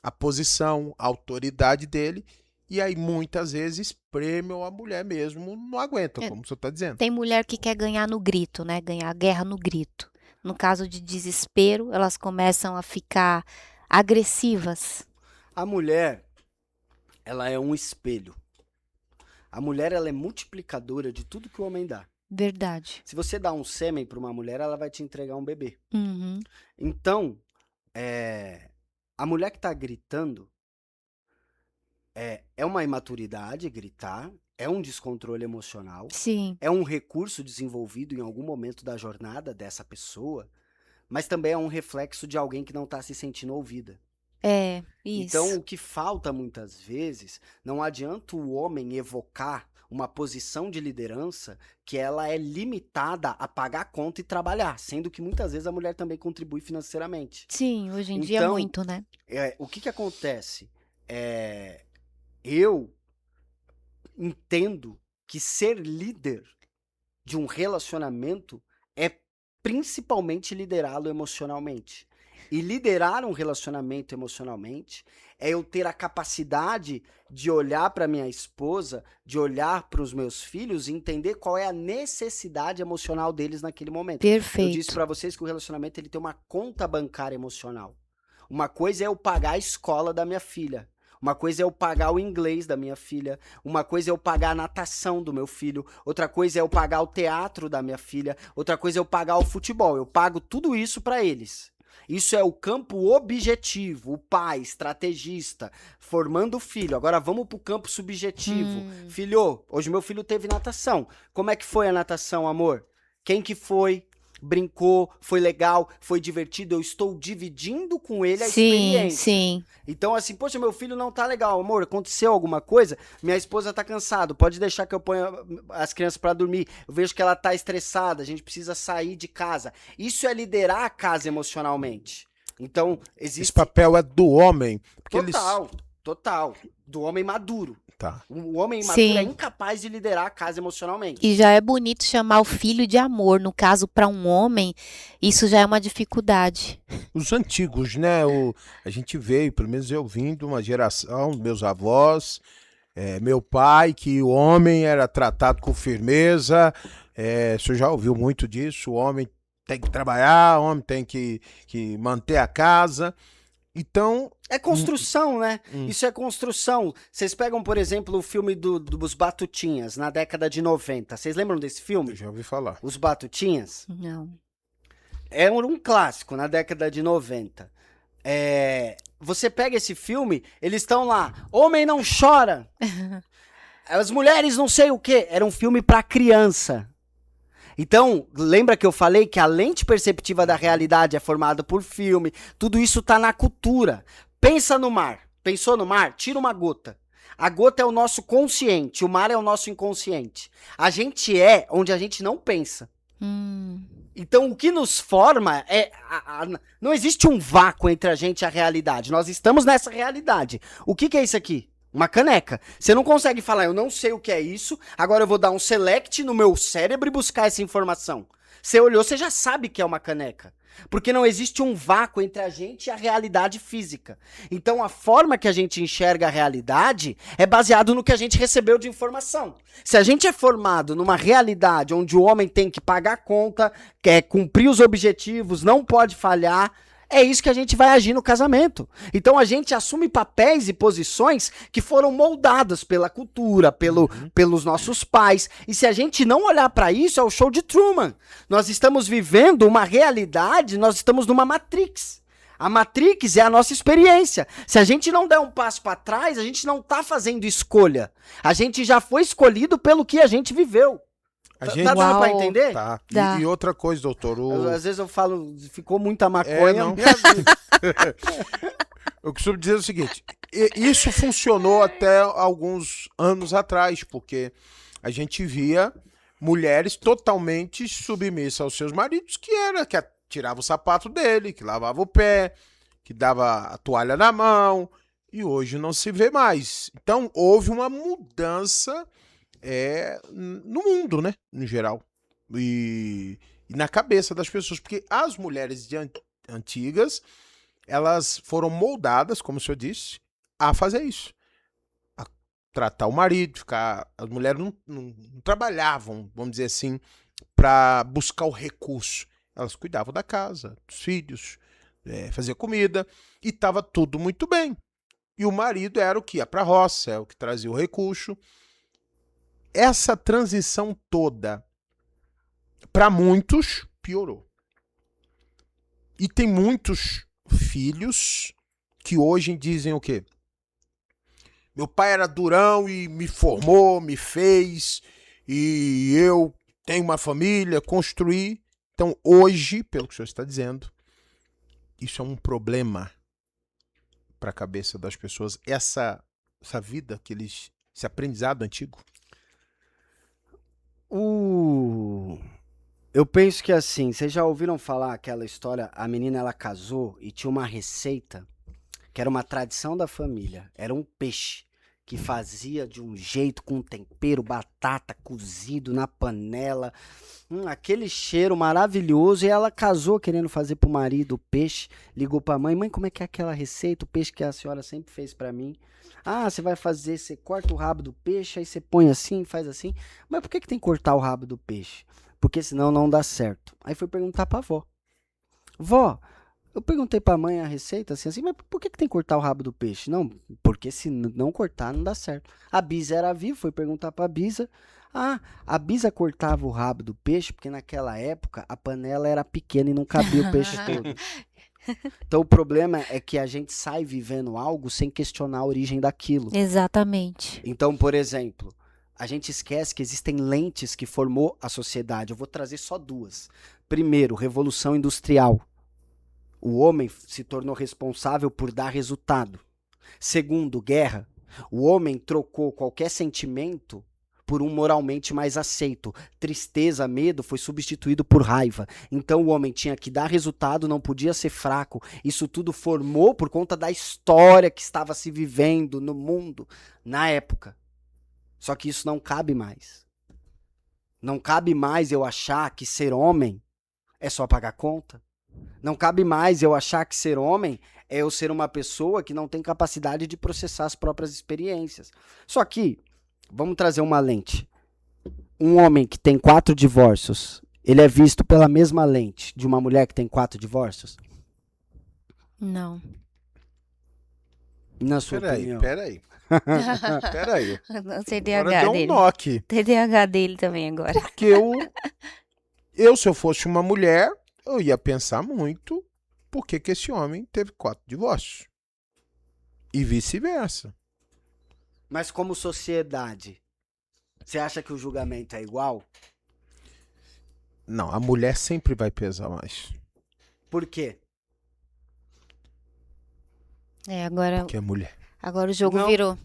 a posição, a autoridade dele, e aí muitas vezes prêmio a mulher mesmo não aguenta, como o senhor está dizendo. Tem mulher que quer ganhar no grito, né? Ganhar a guerra no grito. No caso de desespero, elas começam a ficar agressivas. A mulher, ela é um espelho. A mulher, ela é multiplicadora de tudo que o homem dá. Verdade. Se você dá um sêmen para uma mulher, ela vai te entregar um bebê. Uhum. Então, a mulher que tá gritando é uma imaturidade gritar, é um descontrole emocional, Sim. é um recurso desenvolvido em algum momento da jornada dessa pessoa, mas também é um reflexo de alguém que não tá se sentindo ouvida. É, isso. Então, o que falta muitas vezes, não adianta o homem evocar uma posição de liderança que ela é limitada a pagar a conta e trabalhar, sendo que muitas vezes a mulher também contribui financeiramente. Sim, hoje em dia Então, muito, né? o que acontece? Eu entendo que ser líder de um relacionamento é principalmente liderá-lo emocionalmente. E liderar um relacionamento emocionalmente é eu ter a capacidade de olhar para minha esposa, de olhar para os meus filhos e entender qual é a necessidade emocional deles naquele momento. Eu disse Perfeito. para vocês que o relacionamento ele tem uma conta bancária emocional. Uma coisa é eu pagar a escola da minha filha. Uma coisa é eu pagar o inglês da minha filha. Uma coisa é eu pagar a natação do meu filho. Outra coisa é eu pagar o teatro da minha filha. Outra coisa é eu pagar o futebol. Eu pago tudo isso para eles. Isso é o campo objetivo, o pai, estrategista, formando o filho. Agora vamos pro campo subjetivo. Filho, hoje meu filho teve natação. Como é que foi a natação, amor? Quem que foi? Brincou? Foi legal? Foi divertido? Eu estou dividindo com ele a experiência. Sim. Então, assim, poxa, meu filho não tá legal, amor, aconteceu alguma coisa? Minha esposa tá cansada, pode deixar que eu ponha as crianças pra dormir. Eu vejo que ela tá estressada, a gente precisa sair de casa. Isso é liderar a casa emocionalmente. Então, existe... Esse papel é do homem. Porque Total. Do homem maduro. Tá. O homem maduro Sim. é incapaz de liderar a casa emocionalmente. E já é bonito chamar o filho de amor. No caso, para um homem, isso já é uma dificuldade. Os antigos, né? A gente veio, pelo menos eu vim de uma geração, meus avós, meu pai, que o homem era tratado com firmeza. O senhor já ouviu muito disso? O homem tem que trabalhar, o homem tem que manter a casa. Então... É construção, né? Isso é construção. Vocês pegam, por exemplo, o filme dos Batutinhas, na década de 90. Vocês lembram desse filme? Eu já ouvi falar. Os Batutinhas? Não. É um clássico na década de 90. Você pega esse filme, eles estão lá, homem não chora, as mulheres não sei o quê. Era um filme pra criança. Então, lembra que eu falei que a lente perceptiva da realidade é formada por filme, tudo isso tá na cultura. Pensa no mar. Pensou no mar? Tira uma gota. A gota é o nosso consciente, o mar é o nosso inconsciente. A gente é onde a gente não pensa. Então, o que nos forma é... não existe um vácuo entre a gente e a realidade. Nós estamos nessa realidade. O que é isso aqui? Uma caneca. Você não consegue falar, eu não sei o que é isso, agora eu vou dar um select no meu cérebro e buscar essa informação. Você olhou, você já sabe que é uma caneca. Porque não existe um vácuo entre a gente e a realidade física. Então a forma que a gente enxerga a realidade é baseado no que a gente recebeu de informação. Se a gente é formado numa realidade onde o homem tem que pagar conta, quer cumprir os objetivos, não pode falhar, é isso que a gente vai agir no casamento. Então a gente assume papéis e posições que foram moldadas pela cultura, pelos nossos pais. E se a gente não olhar para isso, é o show de Truman. Nós estamos vivendo uma realidade, nós estamos numa Matrix. A Matrix é a nossa experiência. Se a gente não der um passo para trás, a gente não tá fazendo escolha. A gente já foi escolhido pelo que a gente viveu. Tá dando pra entender? Tá. Dá. E outra coisa, doutor. Às vezes eu falo, ficou muita maconha. Não. Eu costumo dizer o seguinte, isso funcionou até alguns anos atrás, porque a gente via mulheres totalmente submissas aos seus maridos, que tirava o sapato dele, que lavava o pé, que dava a toalha na mão, e hoje não se vê mais. Então houve uma mudança no mundo, né, no geral, e na cabeça das pessoas, porque as mulheres antigas, elas foram moldadas, como o senhor disse, a fazer isso, a tratar o marido, as mulheres não trabalhavam, vamos dizer assim, para buscar o recurso, elas cuidavam da casa, dos filhos, fazia comida, e estava tudo muito bem, e o marido era o que ia para a roça, é o que trazia o recurso. Essa transição toda, para muitos, piorou. E tem muitos filhos que hoje dizem o quê? Meu pai era durão e me formou, me fez, e eu tenho uma família, construí. Então, hoje, pelo que o senhor está dizendo, isso é um problema para a cabeça das pessoas. Essa vida, esse aprendizado antigo. Eu penso que assim, vocês já ouviram falar aquela história, a menina ela casou e tinha uma receita que era uma tradição da família, era um peixe que fazia de um jeito com tempero, batata cozido na panela, aquele cheiro maravilhoso, e ela casou querendo fazer pro marido o peixe, ligou pra mãe, como é que é aquela receita, o peixe que a senhora sempre fez pra mim? Ah, você vai fazer, você corta o rabo do peixe, aí você põe assim, faz assim, mas por que tem que cortar o rabo do peixe? Porque senão não dá certo. Aí foi perguntar pra avó. Vó, eu perguntei pra mãe a receita, assim, mas por que tem que cortar o rabo do peixe? Não, porque se não cortar não dá certo. A Bisa era viva, foi perguntar pra Bisa. Ah, a Bisa cortava o rabo do peixe porque naquela época a panela era pequena e não cabia o peixe todo. Então o problema é que a gente sai vivendo algo sem questionar a origem daquilo. Exatamente. Então, por exemplo, a gente esquece que existem lentes que formou a sociedade. Eu vou trazer só duas. Primeiro, Revolução Industrial. O homem se tornou responsável por dar resultado. Segundo, guerra. O homem trocou qualquer sentimento por um moralmente mais aceito. Tristeza, medo foi substituído por raiva. Então o homem tinha que dar resultado, não podia ser fraco. Isso tudo formou por conta da história que estava se vivendo no mundo na época. Só que isso não cabe mais. Não cabe mais eu achar que ser homem é só pagar conta. Não cabe mais eu achar que ser homem é eu ser uma pessoa que não tem capacidade de processar as próprias experiências. Só que, vamos trazer uma lente. Um homem que tem 4 divórcios, ele é visto pela mesma lente de uma mulher que tem 4 divórcios? Não. Na sua opinião? Peraí. O Agora TDAH deu um dele. nó aqui. TDAH dele também agora. Porque se eu fosse uma mulher, eu ia pensar muito por que esse homem teve 4 divórcios. E vice-versa. Mas como sociedade, você acha que o julgamento é igual? Não, a mulher sempre vai pesar mais. Por quê? Agora Porque é mulher. o jogo Não. virou.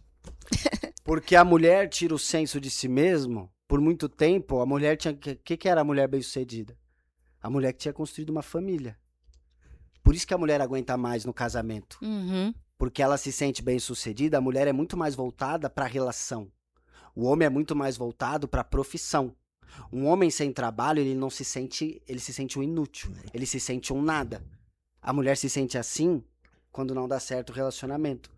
Porque a mulher tira o senso de si mesmo. Por muito tempo, a mulher tinha... O que era a mulher bem-sucedida? A mulher que tinha construído uma família. Por isso que a mulher aguenta mais no casamento. Uhum. porque ela se sente bem-sucedida, a mulher é muito mais voltada para a relação. O homem é muito mais voltado para a profissão. Um homem sem trabalho, ele se sente um inútil, ele se sente um nada. A mulher se sente assim quando não dá certo o relacionamento.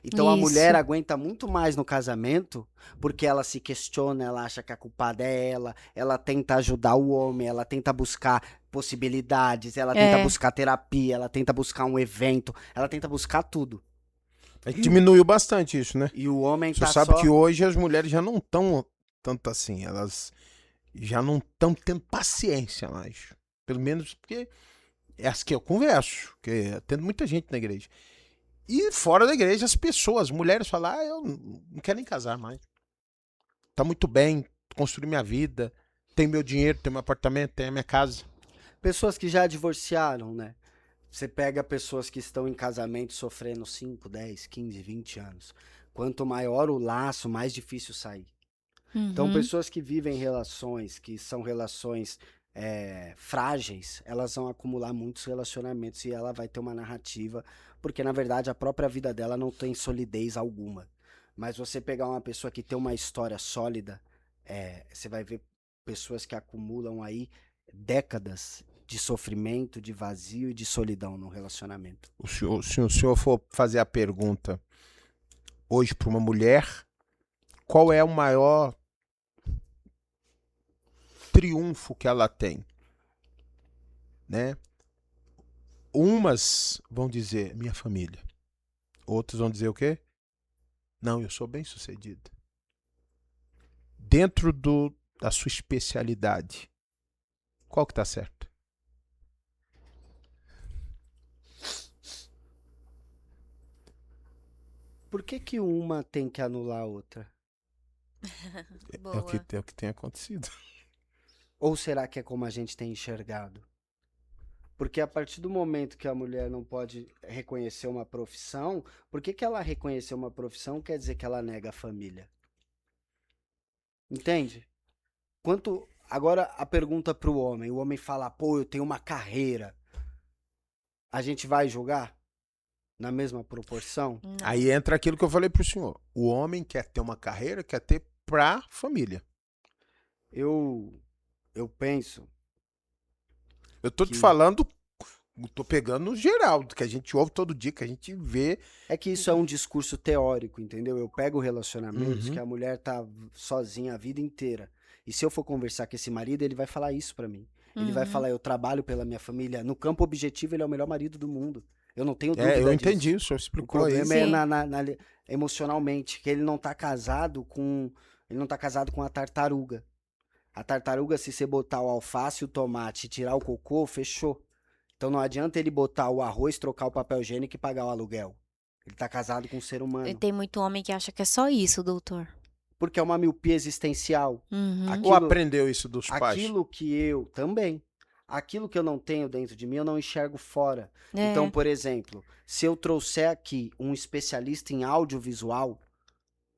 Então a mulher Isso. aguenta muito mais no casamento porque ela se questiona, ela acha que a culpada é ela tenta ajudar o homem, ela tenta buscar possibilidades, ela tenta É, buscar terapia, ela tenta buscar um evento, ela tenta buscar tudo. Diminuiu bastante isso, né? E o homem Você tá sabe só... que hoje as mulheres já não estão tanto assim, elas já não estão tendo paciência mais. Pelo menos porque é as que eu converso, porque atendo muita gente na igreja. E fora da igreja, as pessoas, as mulheres falam, eu não quero nem casar mais. Tá muito bem, construí minha vida, tenho meu dinheiro, tenho meu apartamento, tenho a minha casa. Pessoas que já divorciaram, né? Você pega pessoas que estão em casamento sofrendo 5, 10, 15, 20 anos. Quanto maior o laço, mais difícil sair. Então, uhum, pessoas que vivem relações, que são relações frágeis, elas vão acumular muitos relacionamentos e ela vai ter uma narrativa, porque na verdade a própria vida dela não tem solidez alguma. Mas você pegar uma pessoa que tem uma história sólida, você vai ver pessoas que acumulam aí décadas de sofrimento, de vazio e de solidão no relacionamento. Se o senhor for fazer a pergunta hoje para uma mulher, qual é o maior triunfo que ela tem, né? Umas vão dizer minha família, outras vão dizer o quê? Não, eu sou bem-sucedido. Dentro da sua especialidade, qual que tá certo? Por que que uma tem que anular a outra? boa. É o que tem acontecido. Ou será que é como a gente tem enxergado? Porque a partir do momento que a mulher não pode reconhecer uma profissão, por que que ela reconhecer uma profissão quer dizer que ela nega a família? Entende? Agora a pergunta para o homem fala, pô, eu tenho uma carreira. A gente vai julgar na mesma proporção? Não. Aí entra aquilo que eu falei pro senhor. O homem quer ter uma carreira, quer ter pra família. Eu penso Eu tô te que falando, tô pegando no geral, do que a gente ouve todo dia, que a gente vê. é que isso é um discurso teórico, entendeu? Eu pego relacionamentos que Uhum. a mulher tá sozinha a vida inteira. E se eu for conversar com esse marido, ele vai falar isso pra mim. Ele vai Uhum. falar, eu trabalho pela minha família. No campo objetivo, ele é o melhor marido do mundo. Eu não tenho É, eu dúvida entendi, disso. o senhor O explicou aí. problema é Sim. emocionalmente, que ele não tá casado com. Ele não tá casado com a tartaruga. A tartaruga, se você botar o alface, o tomate e tirar o cocô, fechou. Então não adianta ele botar o arroz, trocar o papel higiênico e pagar o aluguel. Ele tá casado com um ser E humano. tem muito homem que acha que é só isso, doutor. Porque é uma miopia existencial. Uhum. Ou Aquilo, aprendeu isso dos pais? aquilo que eu também. Aquilo que eu não tenho dentro de mim, eu não enxergo fora. Então, É, por exemplo, se eu trouxer aqui um especialista em audiovisual,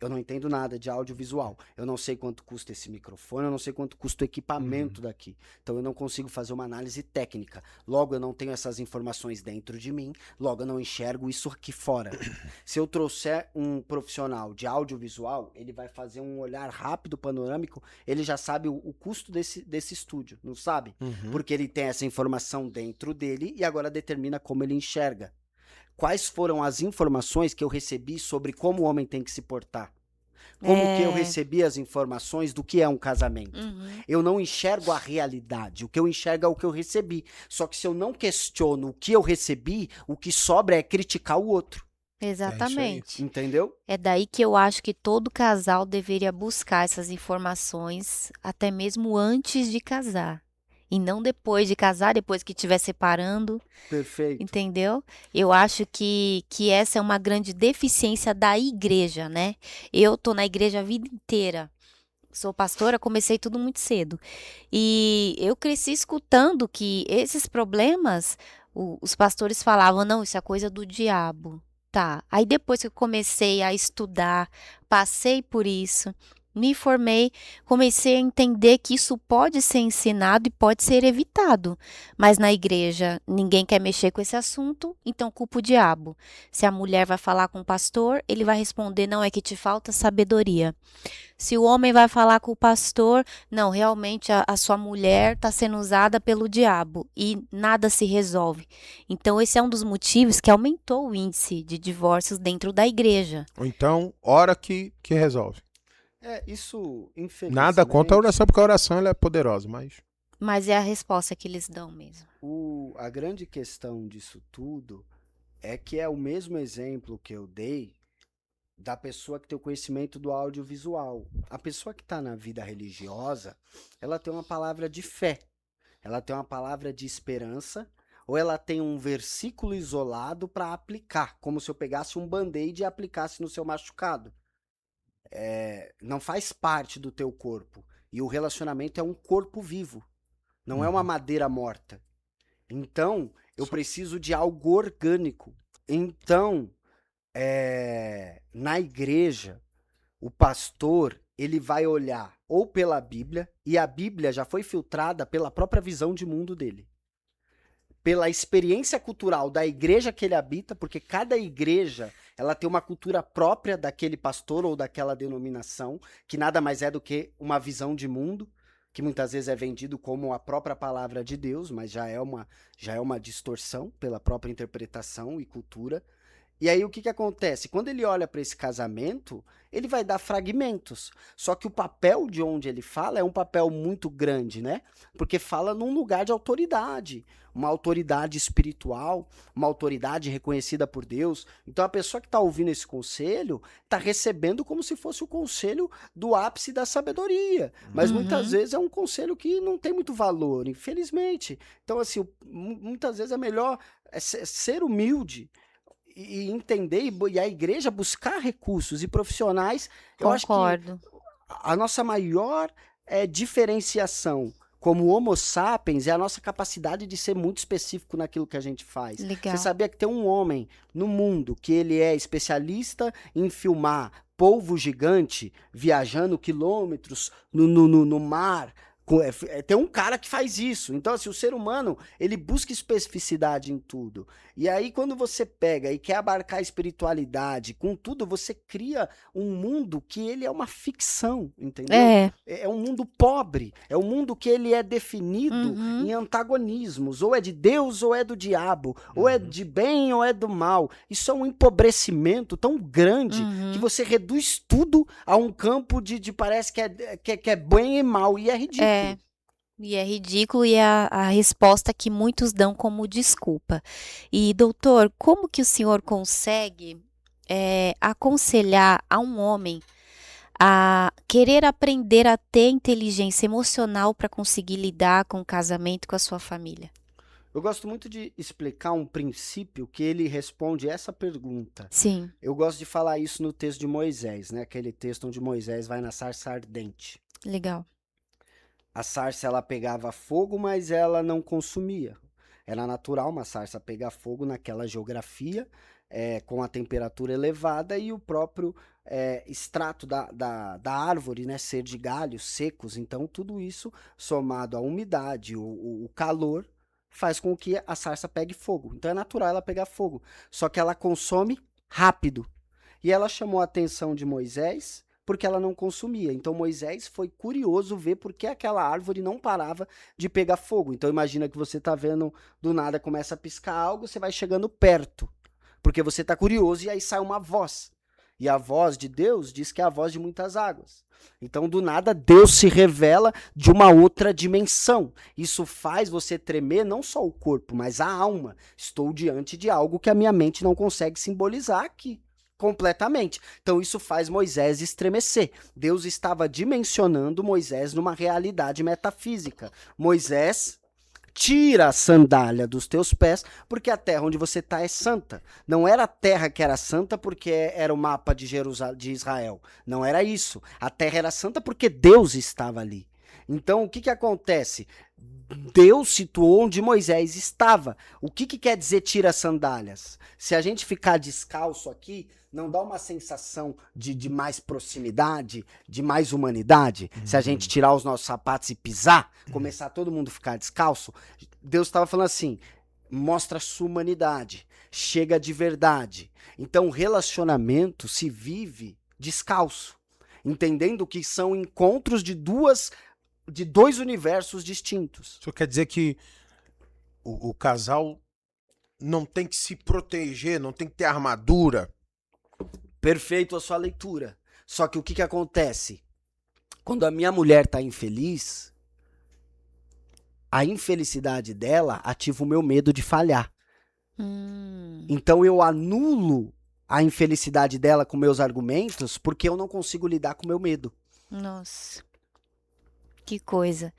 eu não entendo nada de audiovisual. Eu não sei quanto custa esse microfone, eu não sei quanto custa o equipamento daqui. Então eu não consigo fazer uma análise técnica. Logo, eu não tenho essas informações dentro de mim, logo eu não enxergo isso aqui fora. Se eu trouxer um profissional de audiovisual, ele vai fazer um olhar rápido, panorâmico, ele já sabe o custo desse estúdio, não sabe? Uhum. Porque ele tem essa informação dentro dele e agora determina como ele enxerga. Quais foram as informações que eu recebi sobre como o homem tem que se portar? Como que eu é, recebi as informações do que é um casamento? uhum. Eu não enxergo a realidade, o que eu enxergo é o que eu recebi. Só que se eu não questiono o que eu recebi, o que sobra é criticar o outro, Exatamente. entendeu? É daí que eu acho que todo casal deveria buscar essas informações até mesmo antes de casar. E não depois de casar, depois que estiver separando, Perfeito. entendeu? Eu acho que essa é uma grande deficiência da igreja, né? Eu tô na igreja a vida inteira. Sou pastora, comecei tudo muito cedo. E eu cresci escutando que esses problemas, os pastores falavam, não, isso é coisa do diabo. Tá. Aí depois que eu comecei a estudar, passei por isso, me formei, comecei a entender que isso pode ser ensinado e pode ser evitado. Mas na igreja ninguém quer mexer com esse assunto, então culpa o diabo. Se a mulher vai falar com o pastor, ele vai responder: não, é que te falta sabedoria. Se o homem vai falar com o pastor, não, realmente a sua mulher está sendo usada pelo diabo e nada se resolve. Então, esse é um dos motivos que aumentou o índice de divórcios dentro da igreja. Ou então, ora que resolve. Isso, Nada contra a infelizmente, oração, porque a oração ela é poderosa, mas... Mas é a resposta que eles dão mesmo. a grande questão disso tudo é que é o mesmo exemplo que eu dei da pessoa que tem o conhecimento do audiovisual. A pessoa que está na vida religiosa, ela tem uma palavra de fé, ela tem uma palavra de esperança, ou ela tem um versículo isolado para aplicar, como se eu pegasse um band-aid e aplicasse no seu machucado. Não faz parte do teu corpo. E o relacionamento é um corpo vivo, não é uma madeira morta. Então, eu preciso de algo orgânico. Então, na igreja, o pastor, ele vai olhar ou pela Bíblia, e a Bíblia já foi filtrada pela própria visão de mundo dele. Pela experiência cultural da igreja que ele habita, porque cada igreja, ela tem uma cultura própria daquele pastor ou daquela denominação, que nada mais é do que uma visão de mundo, que muitas vezes é vendido como a própria palavra de Deus, mas já é uma distorção pela própria interpretação e cultura. E aí o que acontece? Quando ele olha para esse casamento, ele vai dar fragmentos. Só que o papel de onde ele fala é um papel muito grande, né? Porque fala num lugar de autoridade, uma autoridade espiritual, uma autoridade reconhecida por Deus. Então a pessoa que está ouvindo esse conselho está recebendo como se fosse o conselho do ápice da sabedoria. Mas muitas vezes é um conselho que não tem muito valor, infelizmente. Então, assim, muitas vezes é melhor ser humilde e entender, e a igreja buscar recursos e profissionais. Eu acho que Concordo. a nossa maior diferenciação como Homo sapiens é a nossa capacidade de ser muito específico naquilo que a gente faz. Legal. Você sabia que tem um homem no mundo que ele é especialista em filmar polvo gigante viajando quilômetros no mar? Tem um cara que faz isso. Então, assim, o ser humano, ele busca especificidade em tudo. E aí, quando você pega e quer abarcar a espiritualidade com tudo, você cria um mundo que ele é uma ficção, entendeu? É um mundo pobre. É um mundo que ele é definido em antagonismos. Ou é de Deus ou é do diabo. Ou é de bem ou é do mal. Isso é um empobrecimento tão grande que você reduz tudo a um campo de parece que é bem e mal. E é ridículo. E é ridículo e é a resposta que muitos dão como desculpa. E, doutor, como que o senhor consegue aconselhar a um homem a querer aprender a ter inteligência emocional para conseguir lidar com o casamento, com a sua família? Eu gosto muito de explicar um princípio que ele responde essa pergunta. Sim. Eu gosto de falar isso no texto de Moisés, né? Aquele texto onde Moisés vai na sarça ardente. Legal. A sarça, ela pegava fogo, mas ela não consumia. Era natural uma sarça pegar fogo naquela geografia, com a temperatura elevada e o próprio extrato da árvore, né, ser de galhos secos. Então, tudo isso, somado à umidade, o calor, faz com que a sarça pegue fogo. Então, é natural ela pegar fogo. Só que ela consome rápido. E ela chamou a atenção de Moisés porque ela não consumia. Então Moisés foi curioso ver por que aquela árvore não parava de pegar fogo. Então imagina que você está vendo, do nada começa a piscar algo, você vai chegando perto, porque você está curioso e aí sai uma voz. E a voz de Deus diz que é a voz de muitas águas. Então, do nada, Deus se revela de uma outra dimensão. Isso faz você tremer não só o corpo, mas a alma. Estou diante de algo que a minha mente não consegue simbolizar aqui. Completamente. Então isso faz Moisés estremecer. Deus estava dimensionando Moisés numa realidade metafísica. Moisés, tira a sandália dos teus pés, porque a terra onde você está é santa. Não era a terra que era santa porque era o mapa de Israel. Não era isso. A terra era santa porque Deus estava ali. Então, o que que acontece? Deus situou onde Moisés estava. O que que quer dizer tira as sandálias? Se a gente ficar descalço aqui, não dá uma sensação de mais proximidade, de mais humanidade? Se a gente tirar os nossos sapatos e pisar, começar todo mundo a ficar descalço, Deus estava falando assim, mostra a sua humanidade, chega de verdade. Então o relacionamento se vive descalço, entendendo que são encontros de dois universos distintos. Isso quer dizer que o casal não tem que se proteger, não tem que ter armadura. Perfeito a sua leitura. Só que o que que acontece? Quando a minha mulher tá infeliz, a infelicidade dela ativa o meu medo de falhar. Então eu anulo a infelicidade dela com meus argumentos porque eu não consigo lidar com o meu medo. Nossa. Que coisa.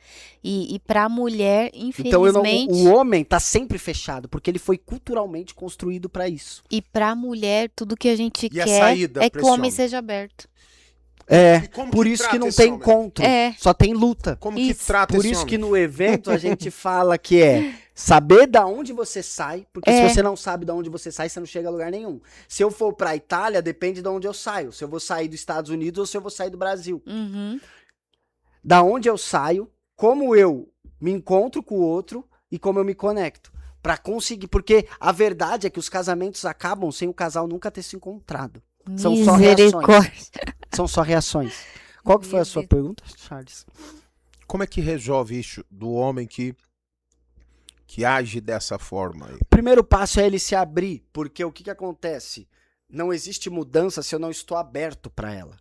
E para a mulher, Então infelizmente. o homem tá sempre fechado porque ele foi culturalmente construído para isso. E para a mulher, tudo que a gente E a quer saída é pra que o esse homem homem? seja aberto. É, E como por que isso que trata não esse tem homem? encontro, É. só tem luta. Como que Isso. trata Por esse isso homem? que no evento a gente fala que é saber da onde você sai, porque se você não sabe da onde você sai, você não chega a lugar nenhum. Se eu for pra Itália, depende de onde eu saio. Se eu vou sair dos Estados Unidos ou se eu vou sair do Brasil. Uhum. Da onde eu saio, como eu me encontro com o outro e como eu me conecto. Pra conseguir, porque a verdade é que os casamentos acabam sem o casal nunca ter se encontrado. São só Misericórdia. São só reações. Qual que foi a sua pergunta, Charles? Como é que resolve isso do homem que age dessa forma aí? O primeiro passo é ele se abrir, porque o que que acontece? Não existe mudança se eu não estou aberto para ela.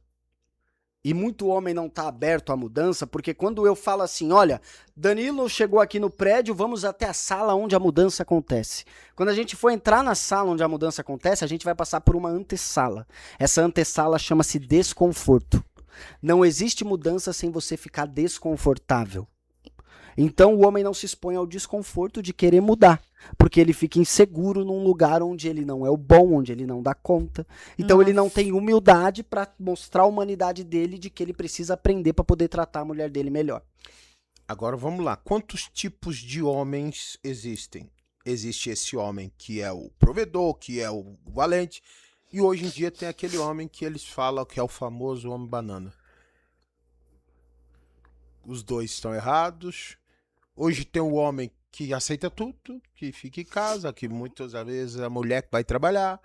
E muito homem não está aberto à mudança, porque quando eu falo assim, olha, Danilo chegou aqui no prédio, vamos até a sala onde a mudança acontece. Quando a gente for entrar na sala onde a mudança acontece, a gente vai passar por uma antessala. Essa antessala chama-se desconforto. Não existe mudança sem você ficar desconfortável. Então o homem não se expõe ao desconforto de querer mudar, porque ele fica inseguro num lugar onde ele não é o bom, onde ele não dá conta. Então ele não tem humildade para mostrar a humanidade dele de que ele precisa aprender para poder tratar a mulher dele melhor. Agora vamos lá. Quantos tipos de homens existem? Existe esse homem que é o provedor, que é o valente, e hoje em dia tem aquele homem que eles falam que é o famoso homem banana. Os dois estão errados. Hoje tem o homem que aceita tudo, que fica em casa, que muitas vezes a mulher que vai trabalhar.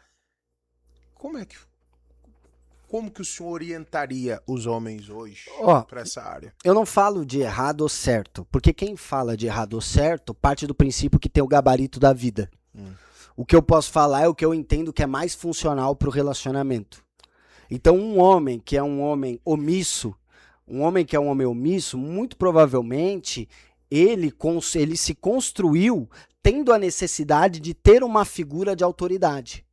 Como que o senhor orientaria os homens hoje para essa área? Eu não falo de errado ou certo, porque quem fala de errado ou certo parte do princípio que tem o gabarito da vida. O que eu posso falar é o que eu entendo que é mais funcional para o relacionamento. Então um homem que é um homem omisso, muito provavelmente ele se construiu tendo a necessidade de ter uma figura de autoridade.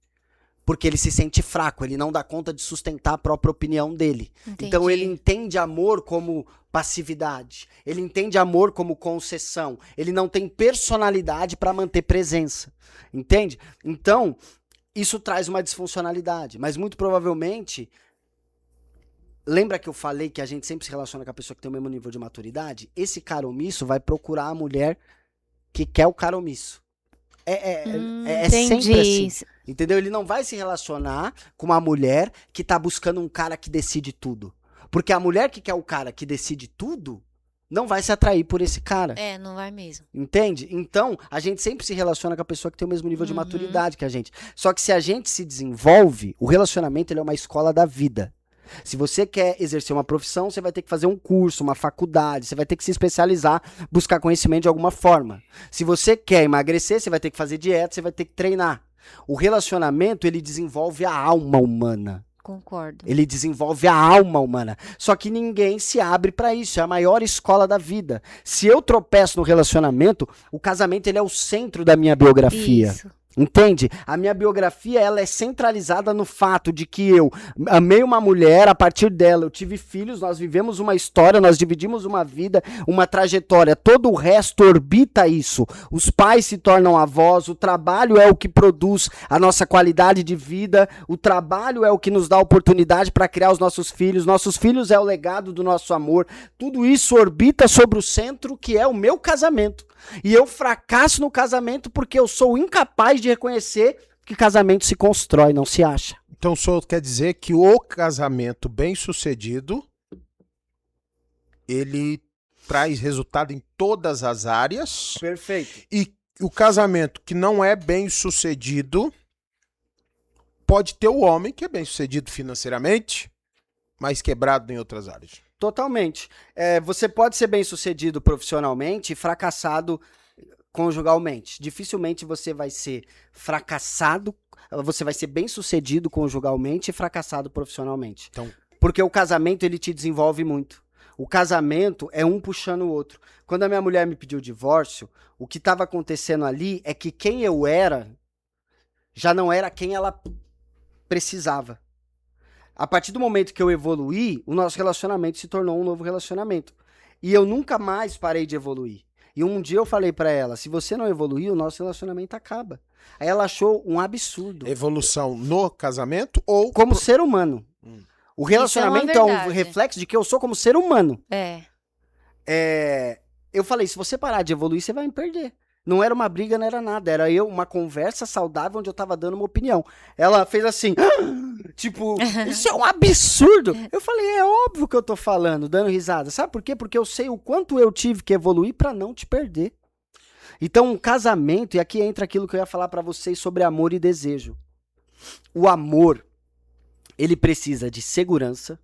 Porque ele se sente fraco, ele não dá conta de sustentar a própria opinião dele. Entendi. Então ele entende amor como passividade, ele entende amor como concessão, ele não tem personalidade para manter presença, entende? Então, isso traz uma disfuncionalidade, mas muito provavelmente, lembra que eu falei que a gente sempre se relaciona com a pessoa que tem o mesmo nível de maturidade? Esse cara omisso vai procurar a mulher que quer o cara omisso. É sempre assim. Entendeu? Ele não vai se relacionar com uma mulher que tá buscando um cara que decide tudo. Porque a mulher que quer o cara que decide tudo não vai se atrair por esse cara. É, não vai mesmo. Entende? Então, a gente sempre se relaciona com a pessoa que tem o mesmo nível de maturidade que a gente. Só que se a gente se desenvolve, o relacionamento ele é uma escola da vida. Se você quer exercer uma profissão, você vai ter que fazer um curso, uma faculdade, você vai ter que se especializar, buscar conhecimento de alguma forma. Se você quer emagrecer, você vai ter que fazer dieta, você vai ter que treinar. O relacionamento, ele desenvolve a alma humana. Concordo. Ele desenvolve a alma humana. Só que ninguém se abre para isso. É a maior escola da vida. Se eu tropeço no relacionamento, o casamento ele é o centro da minha biografia. Isso. Entende? A minha biografia, ela é centralizada no fato de que eu amei uma mulher, a partir dela eu tive filhos, nós vivemos uma história, nós dividimos uma vida, uma trajetória, todo o resto orbita isso. Os pais se tornam avós, o trabalho é o que produz a nossa qualidade de vida, o trabalho é o que nos dá oportunidade para criar os nossos filhos é o legado do nosso amor, tudo isso orbita sobre o centro que é o meu casamento. E eu fracasso no casamento porque eu sou incapaz de reconhecer que casamento se constrói, não se acha. Então o senhor quer dizer que o casamento bem-sucedido, ele traz resultado em todas as áreas. Perfeito. E o casamento que não é bem-sucedido, pode ter o homem que é bem-sucedido financeiramente, mas quebrado em outras áreas. Totalmente. Você pode ser bem-sucedido profissionalmente e fracassado conjugalmente. Dificilmente você vai ser fracassado, você vai ser bem-sucedido conjugalmente e fracassado profissionalmente. Então, porque o casamento, ele te desenvolve muito. O casamento é um puxando o outro. Quando a minha mulher me pediu o divórcio, o que estava acontecendo ali é que quem eu era já não era quem ela precisava. A partir do momento que eu evoluí, o nosso relacionamento se tornou um novo relacionamento. E eu nunca mais parei de evoluir. E um dia eu falei pra ela, se você não evoluir, o nosso relacionamento acaba. Aí ela achou um absurdo. evolução no casamento ou... Como ser humano. O relacionamento é um verdade. reflexo de que eu sou como ser humano. É. Eu falei, se você parar de evoluir, você vai me perder. Não era uma briga, não era nada. Era uma conversa saudável onde eu tava dando uma opinião. Ela fez assim, tipo, isso é um absurdo. Eu falei, é óbvio que eu tô falando, dando risada. Sabe por quê? Porque eu sei o quanto eu tive que evoluir pra não te perder. Então, um casamento, e aqui entra aquilo que eu ia falar pra vocês sobre amor e desejo. O amor, ele precisa de segurança,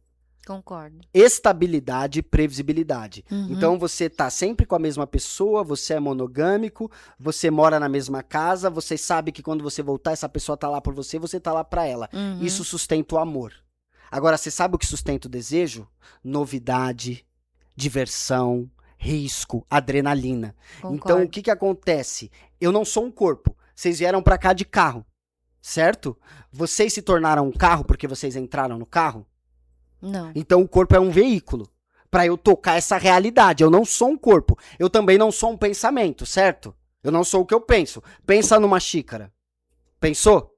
Concordo. estabilidade e previsibilidade. Uhum. Então você tá sempre com a mesma pessoa, você é monogâmico, você mora na mesma casa, você sabe que quando você voltar essa pessoa tá lá por você, você tá lá pra ela. Uhum. Isso sustenta o amor. Agora, você sabe o que sustenta o desejo? Novidade, diversão, risco, adrenalina. Concordo. Então o que que acontece? Eu não sou um corpo. Vocês vieram pra cá de carro, certo? Vocês se tornaram um carro porque vocês entraram no carro? Não. Então o corpo é um veículo para eu tocar essa realidade. Eu não sou um corpo. Eu também não sou um pensamento, certo? Eu não sou o que eu penso. Pensa numa xícara. Pensou?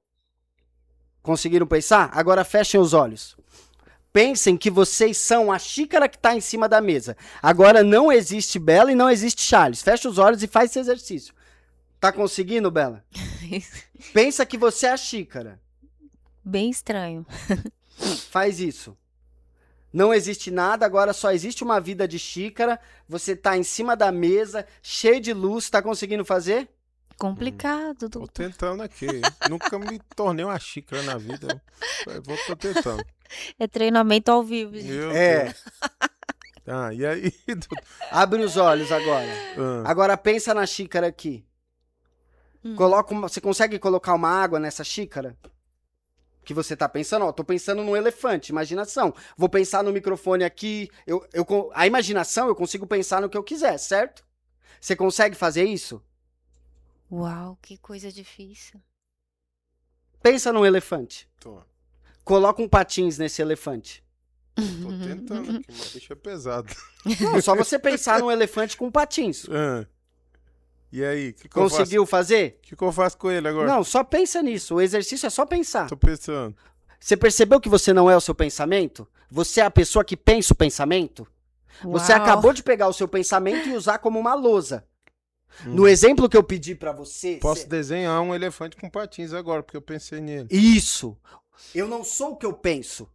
Conseguiram pensar? Agora fechem os olhos. Pensem que vocês são a xícara que está em cima da mesa. Agora não existe Bela e não existe Charles. Fecha os olhos e faz esse exercício. Tá conseguindo, Bela? Pensa que você é a xícara. Bem estranho. Faz isso. Não existe nada, agora só existe uma vida de xícara. Você tá em cima da mesa, cheio de luz. Tá conseguindo fazer? Complicado. Tô tentando aqui. Nunca me tornei uma xícara na vida. Tô tentando. É treinamento ao vivo, gente. Meu É. Deus. Ah, e aí? Abre os olhos agora. Ah, Agora pensa na xícara aqui. Você consegue colocar uma água nessa xícara? Que você tá pensando? Ó, tô pensando num elefante, imaginação. Vou pensar no microfone aqui. A imaginação, eu consigo pensar no que eu quiser, certo? Você consegue fazer isso? Uau, que coisa difícil. Pensa num elefante. tô Coloca um patins nesse elefante. tentando aqui, mas bicho é pesado. Não, só você pensar num elefante com patins. Ah, e aí? O que eu faço? Conseguiu fazer? O que eu faço com ele agora? Não, só pensa nisso. O exercício é só pensar. Tô pensando. Você percebeu que você não é o seu pensamento? Você é a pessoa que pensa o pensamento? Você Uau. acabou de pegar o seu pensamento e usar como uma lousa. No exemplo que eu pedi pra você... Posso desenhar um elefante com patins agora, porque eu pensei nele. Isso. Eu não sou o que eu penso.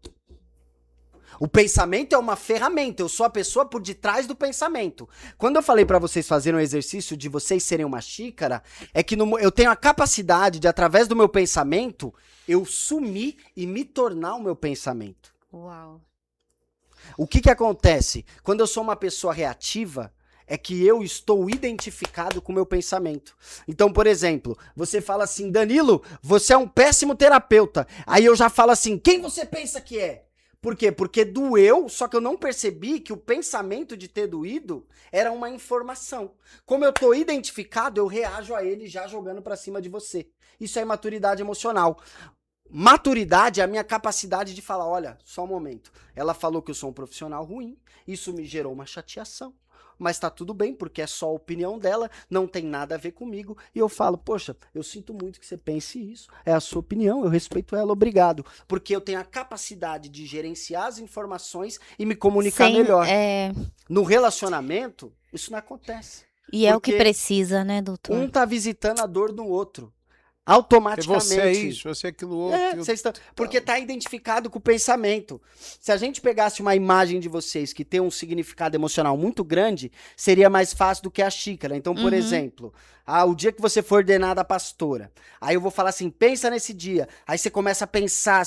O pensamento é uma ferramenta. Eu sou a pessoa por detrás do pensamento. Quando eu falei pra vocês fazerem um exercício de vocês serem uma xícara, é que eu tenho a capacidade de, através do meu pensamento, eu sumir e me tornar o meu pensamento. Uau. O que acontece? Quando eu sou uma pessoa reativa, é que eu estou identificado com o meu pensamento. Então, por exemplo, você fala assim, Danilo, você é um péssimo terapeuta. Aí eu já falo assim, quem você pensa que é? Por quê? Porque doeu, só que eu não percebi que o pensamento de ter doído era uma informação. Como eu tô identificado, eu reajo a ele já jogando pra cima de você. Isso é maturidade emocional. Maturidade é a minha capacidade de falar, olha, só um momento. Ela falou que eu sou um profissional ruim, isso me gerou uma chateação. Mas tá tudo bem, porque é só a opinião dela, não tem nada a ver comigo. E eu falo, poxa, eu sinto muito que você pense isso. É a sua opinião, eu respeito ela, obrigado. Porque eu tenho a capacidade de gerenciar as informações e me comunicar melhor. No relacionamento, isso não acontece. E é o que precisa, né, doutor? Um tá visitando a dor do outro. Automaticamente. Você é isso, você é aquilo outro. Porque tá identificado com o pensamento. Se a gente pegasse uma imagem de vocês que tem um significado emocional muito grande, seria mais fácil do que a xícara. Então, por exemplo, o dia que você for ordenada pastora, aí eu vou falar assim, pensa nesse dia. Aí você começa a pensar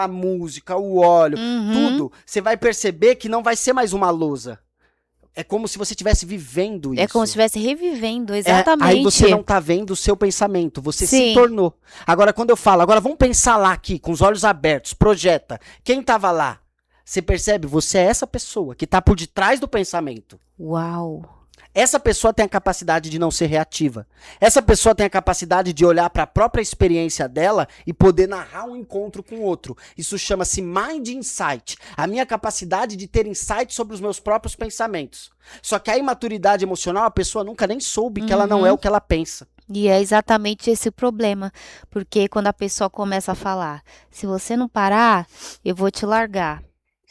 a música, o óleo, tudo. Você vai perceber que não vai ser mais uma lousa. É como se você estivesse vivendo isso. É como se estivesse revivendo, exatamente. Aí você não tá vendo o seu pensamento, você se tornou. Agora, quando eu falo, agora vamos pensar lá aqui, com os olhos abertos, projeta. Quem tava lá? Você percebe? Você é essa pessoa que tá por detrás do pensamento. Uau! Essa pessoa tem a capacidade de não ser reativa. Essa pessoa tem a capacidade de olhar para a própria experiência dela e poder narrar um encontro com o outro. Isso chama-se mind insight. A minha capacidade de ter insight sobre os meus próprios pensamentos. Só que a imaturidade emocional, a pessoa nunca nem soube que ela não é o que ela pensa. E é exatamente esse o problema. Porque quando a pessoa começa a falar, se você não parar, eu vou te largar.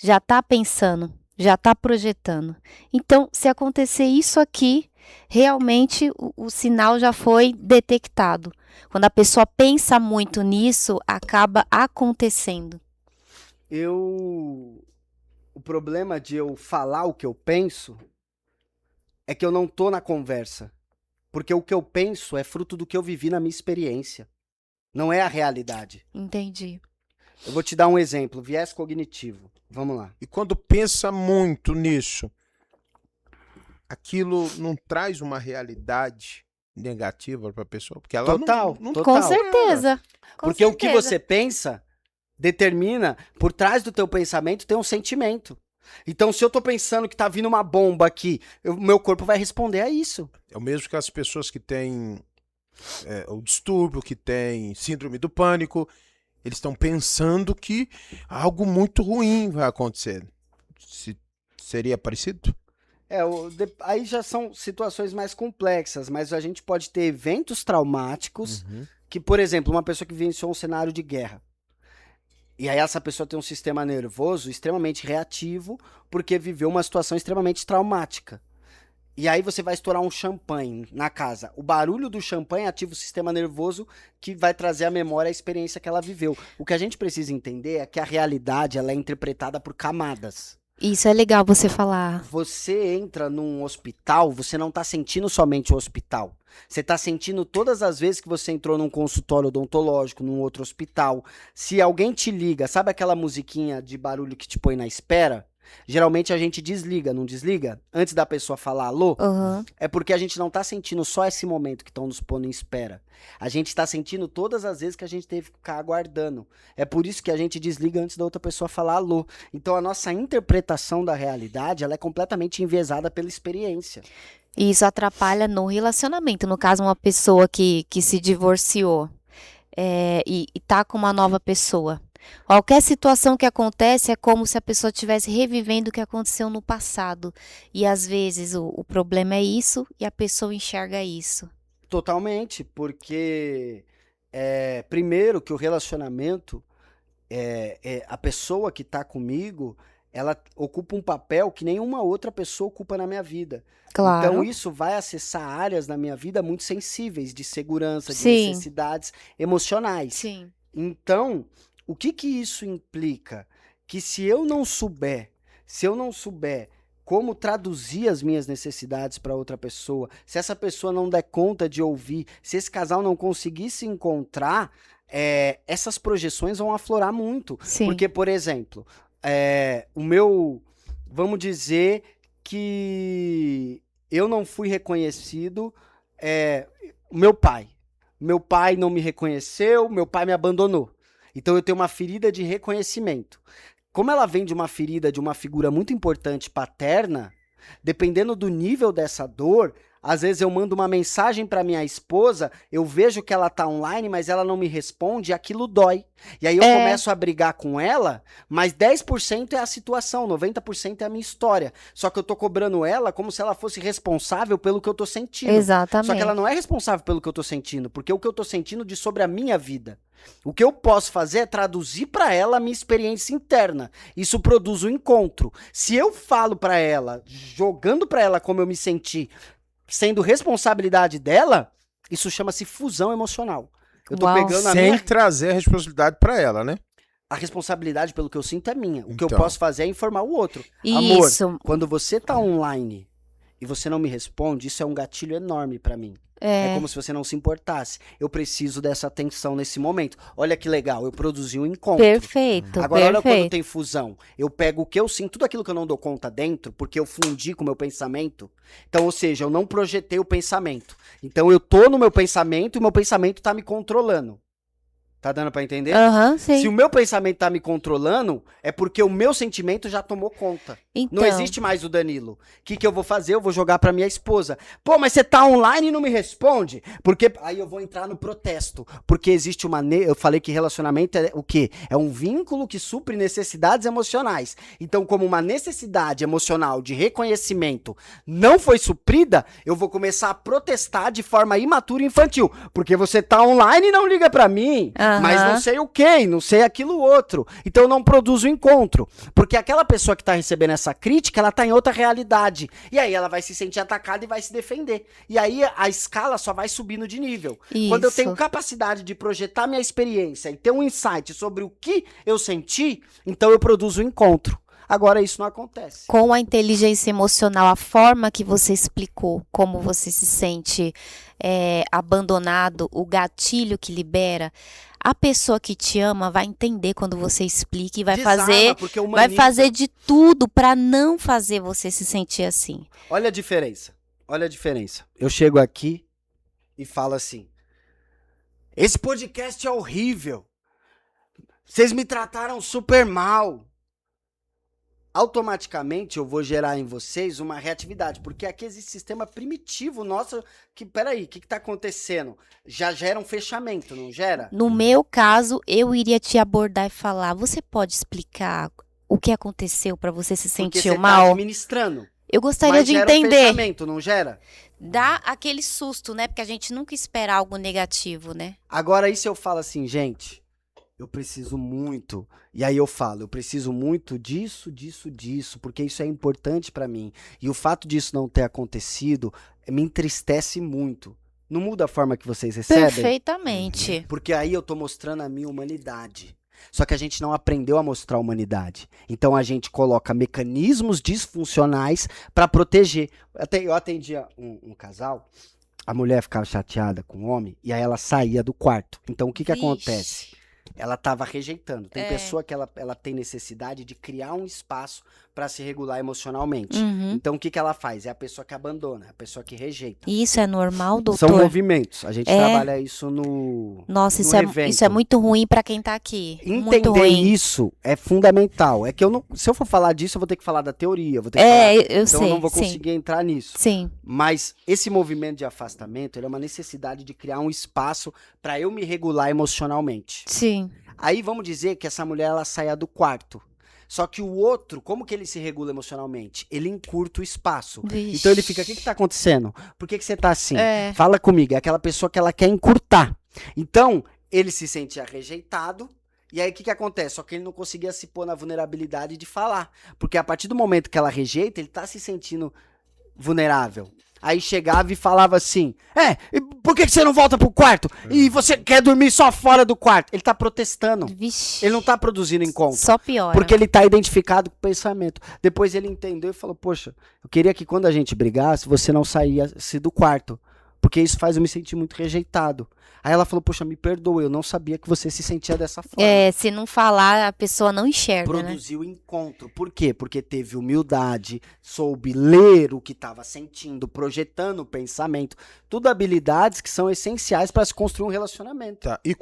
Já tá pensando. Já está projetando. Então, se acontecer isso aqui, realmente o sinal já foi detectado. Quando a pessoa pensa muito nisso, acaba acontecendo. O problema de eu falar o que eu penso é que eu não tô na conversa. Porque o que eu penso é fruto do que eu vivi na minha experiência. Não é a realidade. Entendi. Eu vou te dar um exemplo, viés cognitivo. Vamos lá. E quando pensa muito nisso, aquilo não traz uma realidade negativa para a pessoa? Porque ela total. Com certeza. Porque o que você pensa determina, por trás do teu pensamento tem um sentimento. Então, se eu tô pensando que tá vindo uma bomba aqui, o meu corpo vai responder a isso. É o mesmo que as pessoas que têm o distúrbio, que têm síndrome do pânico. Eles estão pensando que algo muito ruim vai acontecer. Seria parecido? Aí já são situações mais complexas, mas a gente pode ter eventos traumáticos que, por exemplo, uma pessoa que vivenciou um cenário de guerra. E aí essa pessoa tem um sistema nervoso extremamente reativo porque viveu uma situação extremamente traumática. E aí você vai estourar um champanhe na casa. O barulho do champanhe ativa o sistema nervoso que vai trazer à memória a experiência que ela viveu. O que a gente precisa entender é que a realidade ela é interpretada por camadas. Isso é legal você falar. Você entra num hospital, você não está sentindo somente o hospital. Você está sentindo todas as vezes que você entrou num consultório odontológico, num outro hospital. Se alguém te liga, sabe aquela musiquinha de barulho que te põe na espera? Geralmente a gente desliga, não desliga? Antes da pessoa falar alô, é porque a gente não tá sentindo só esse momento que estão nos pondo em espera. A gente tá sentindo todas as vezes que a gente teve que ficar aguardando. É por isso que a gente desliga antes da outra pessoa falar alô. Então a nossa interpretação da realidade, ela é completamente enviesada pela experiência. E isso atrapalha no relacionamento. No caso, uma pessoa que se divorciou e tá com uma nova pessoa. Qualquer situação que acontece é como se a pessoa estivesse revivendo o que aconteceu no passado. E às vezes o problema é isso e a pessoa enxerga isso. Totalmente, porque primeiro que o relacionamento, a pessoa que está comigo, ela ocupa um papel que nenhuma outra pessoa ocupa na minha vida. Claro. Então isso vai acessar áreas na minha vida muito sensíveis, de segurança, de necessidades emocionais. Sim. Então, o que isso implica? Que se eu não souber como traduzir as minhas necessidades para outra pessoa, se essa pessoa não der conta de ouvir, se esse casal não conseguir se encontrar, essas projeções vão aflorar muito. Sim. Porque, por exemplo, vamos dizer que eu não fui reconhecido, meu pai não me reconheceu, meu pai me abandonou. Então eu tenho uma ferida de reconhecimento. como ela vem de uma ferida de uma figura muito importante paterna, dependendo do nível dessa dor, às vezes eu mando uma mensagem para minha esposa, eu vejo que ela tá online, mas ela não me responde, e aquilo dói. E aí eu começo a brigar com ela, mas 10% é a situação, 90% é a minha história. Só que eu tô cobrando ela como se ela fosse responsável pelo que eu tô sentindo. Exatamente. Só que ela não é responsável pelo que eu tô sentindo, porque o que eu tô sentindo diz sobre a minha vida. O que eu posso fazer é traduzir para ela a minha experiência interna. Isso produz um encontro. Se eu falo para ela, jogando para ela como eu me senti, sendo responsabilidade dela, isso chama-se fusão emocional. Eu tô pegando sem trazer a responsabilidade para ela, né? A responsabilidade pelo que eu sinto é minha. O que eu Então. posso fazer é informar o outro. Isso. Amor, quando você tá online e você não me responde, isso é um gatilho enorme pra mim. É como se você não se importasse. Eu preciso dessa atenção nesse momento. Olha que legal, eu produzi um encontro. Perfeito, Agora, olha quando perfeito. tem fusão. Eu pego o que eu sinto, tudo aquilo que eu não dou conta dentro, porque eu fundi com o meu pensamento. Então, ou seja, eu não projetei o pensamento. Então, eu tô no meu pensamento e o meu pensamento tá me controlando. Tá dando pra entender? Aham, sim. Se o meu pensamento tá me controlando, é porque o meu sentimento já tomou conta. Então, Não existe mais o Danilo. O que eu vou fazer? Eu vou jogar pra minha esposa. Pô, mas você tá online e não me responde? Porque aí eu vou entrar no protesto. Porque existe uma... Eu falei que relacionamento é o quê? É um vínculo que supre necessidades emocionais. Então, como uma necessidade emocional de reconhecimento não foi suprida, eu vou começar a protestar de forma imatura e infantil. Porque você tá online e não liga pra mim. Mas não sei o quê, não sei aquilo outro. Então eu não produzo encontro. Porque aquela pessoa que tá recebendo essa crítica, ela tá em outra realidade. E aí ela vai se sentir atacada e vai se defender. E aí a escala só vai subindo de nível. Isso. Quando eu tenho capacidade de projetar minha experiência e ter um insight sobre o que eu senti, então eu produzo um encontro. Agora isso não acontece. Com a inteligência emocional, a forma que você explicou, como você se sente abandonado, o gatilho que libera, a pessoa que te ama vai entender quando você explica e vai fazer de tudo para não fazer você se sentir assim. Olha a diferença. Olha a diferença. Eu chego aqui e falo assim: esse podcast é horrível. Vocês me trataram super mal. Automaticamente eu vou gerar em vocês uma reatividade, porque aqui existe sistema primitivo nosso que, peraí, o que tá acontecendo? Já gera um fechamento, não gera? No meu caso, eu iria te abordar e falar, você pode explicar o que aconteceu para você se Porque sentir você mal? tá administrando. Eu gostaria Mas de gera um entender. fechamento, não gera? Dá aquele susto, né? Porque a gente nunca espera algo negativo, né? Agora aí se eu falo assim, gente, eu preciso muito, e aí eu falo, eu preciso muito disso, porque isso é importante pra mim. E o fato disso não ter acontecido me entristece muito. Não muda a forma que vocês recebem? Perfeitamente. Porque aí eu tô mostrando a minha humanidade. Só que a gente não aprendeu a mostrar a humanidade. Então a gente coloca mecanismos disfuncionais pra proteger. Eu atendia um casal, a mulher ficava chateada com o homem, e aí ela saía do quarto. Então o que acontece? Ela estava rejeitando. Tem pessoa que ela tem necessidade de criar um espaço para se regular emocionalmente. Então, o que ela faz? É a pessoa que abandona, é a pessoa que rejeita. E isso é normal, doutor? São movimentos. A gente trabalha isso no Nossa, evento. Isso é muito ruim para quem tá aqui. muito Entender ruim. isso é fundamental. É que eu não, se eu for falar disso, eu vou ter que falar da teoria. Vou ter que eu então sei, eu não vou sim. conseguir entrar nisso. Sim. Mas esse movimento de afastamento, ele é uma necessidade de criar um espaço para eu me regular emocionalmente. Sim. Aí vamos dizer que essa mulher ela saia do quarto. Só que o outro, como que ele se regula emocionalmente? Ele encurta o espaço. Vixe. Então ele fica, o que tá acontecendo? Por que você tá assim? É. Fala comigo, é aquela pessoa que ela quer encurtar. Então, ele se sentia rejeitado, e aí o que acontece? Só que ele não conseguia se pôr na vulnerabilidade de falar. Porque a partir do momento que ela rejeita, ele tá se sentindo vulnerável. Aí chegava e falava assim, por que você não volta pro quarto? E você quer dormir só fora do quarto? Ele tá protestando. Vixe. Ele não tá produzindo encontro. Só piora. Porque ele tá identificado com o pensamento. Depois ele entendeu e falou, poxa, eu queria que quando a gente brigasse, você não saísse do quarto. Porque isso faz eu me sentir muito rejeitado. Aí ela falou, poxa, me perdoa, eu não sabia que você se sentia dessa forma. Se não falar, a pessoa não enxerga, Produziu encontro. Por quê? Porque teve humildade, soube ler o que estava sentindo, projetando o pensamento. Tudo habilidades que são essenciais para se construir um relacionamento. Tá. E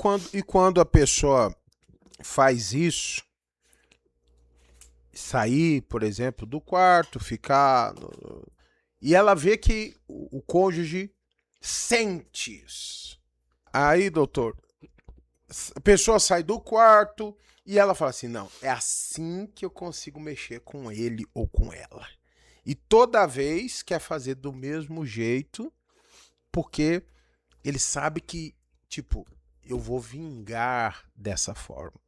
quando a pessoa faz isso, sair, por exemplo, do quarto, ficar... E ela vê que o cônjuge sente isso. Aí, doutor, a pessoa sai do quarto e ela fala assim, não, é assim que eu consigo mexer com ele ou com ela. E toda vez quer fazer do mesmo jeito, porque ele sabe que, tipo, eu vou vingar dessa forma.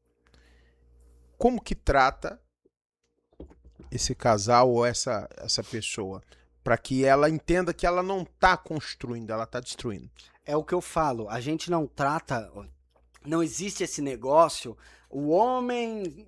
Como que trata esse casal ou essa pessoa? Para que ela entenda que ela não está construindo, ela está destruindo. É o que eu falo, a gente não trata, não existe esse negócio, o homem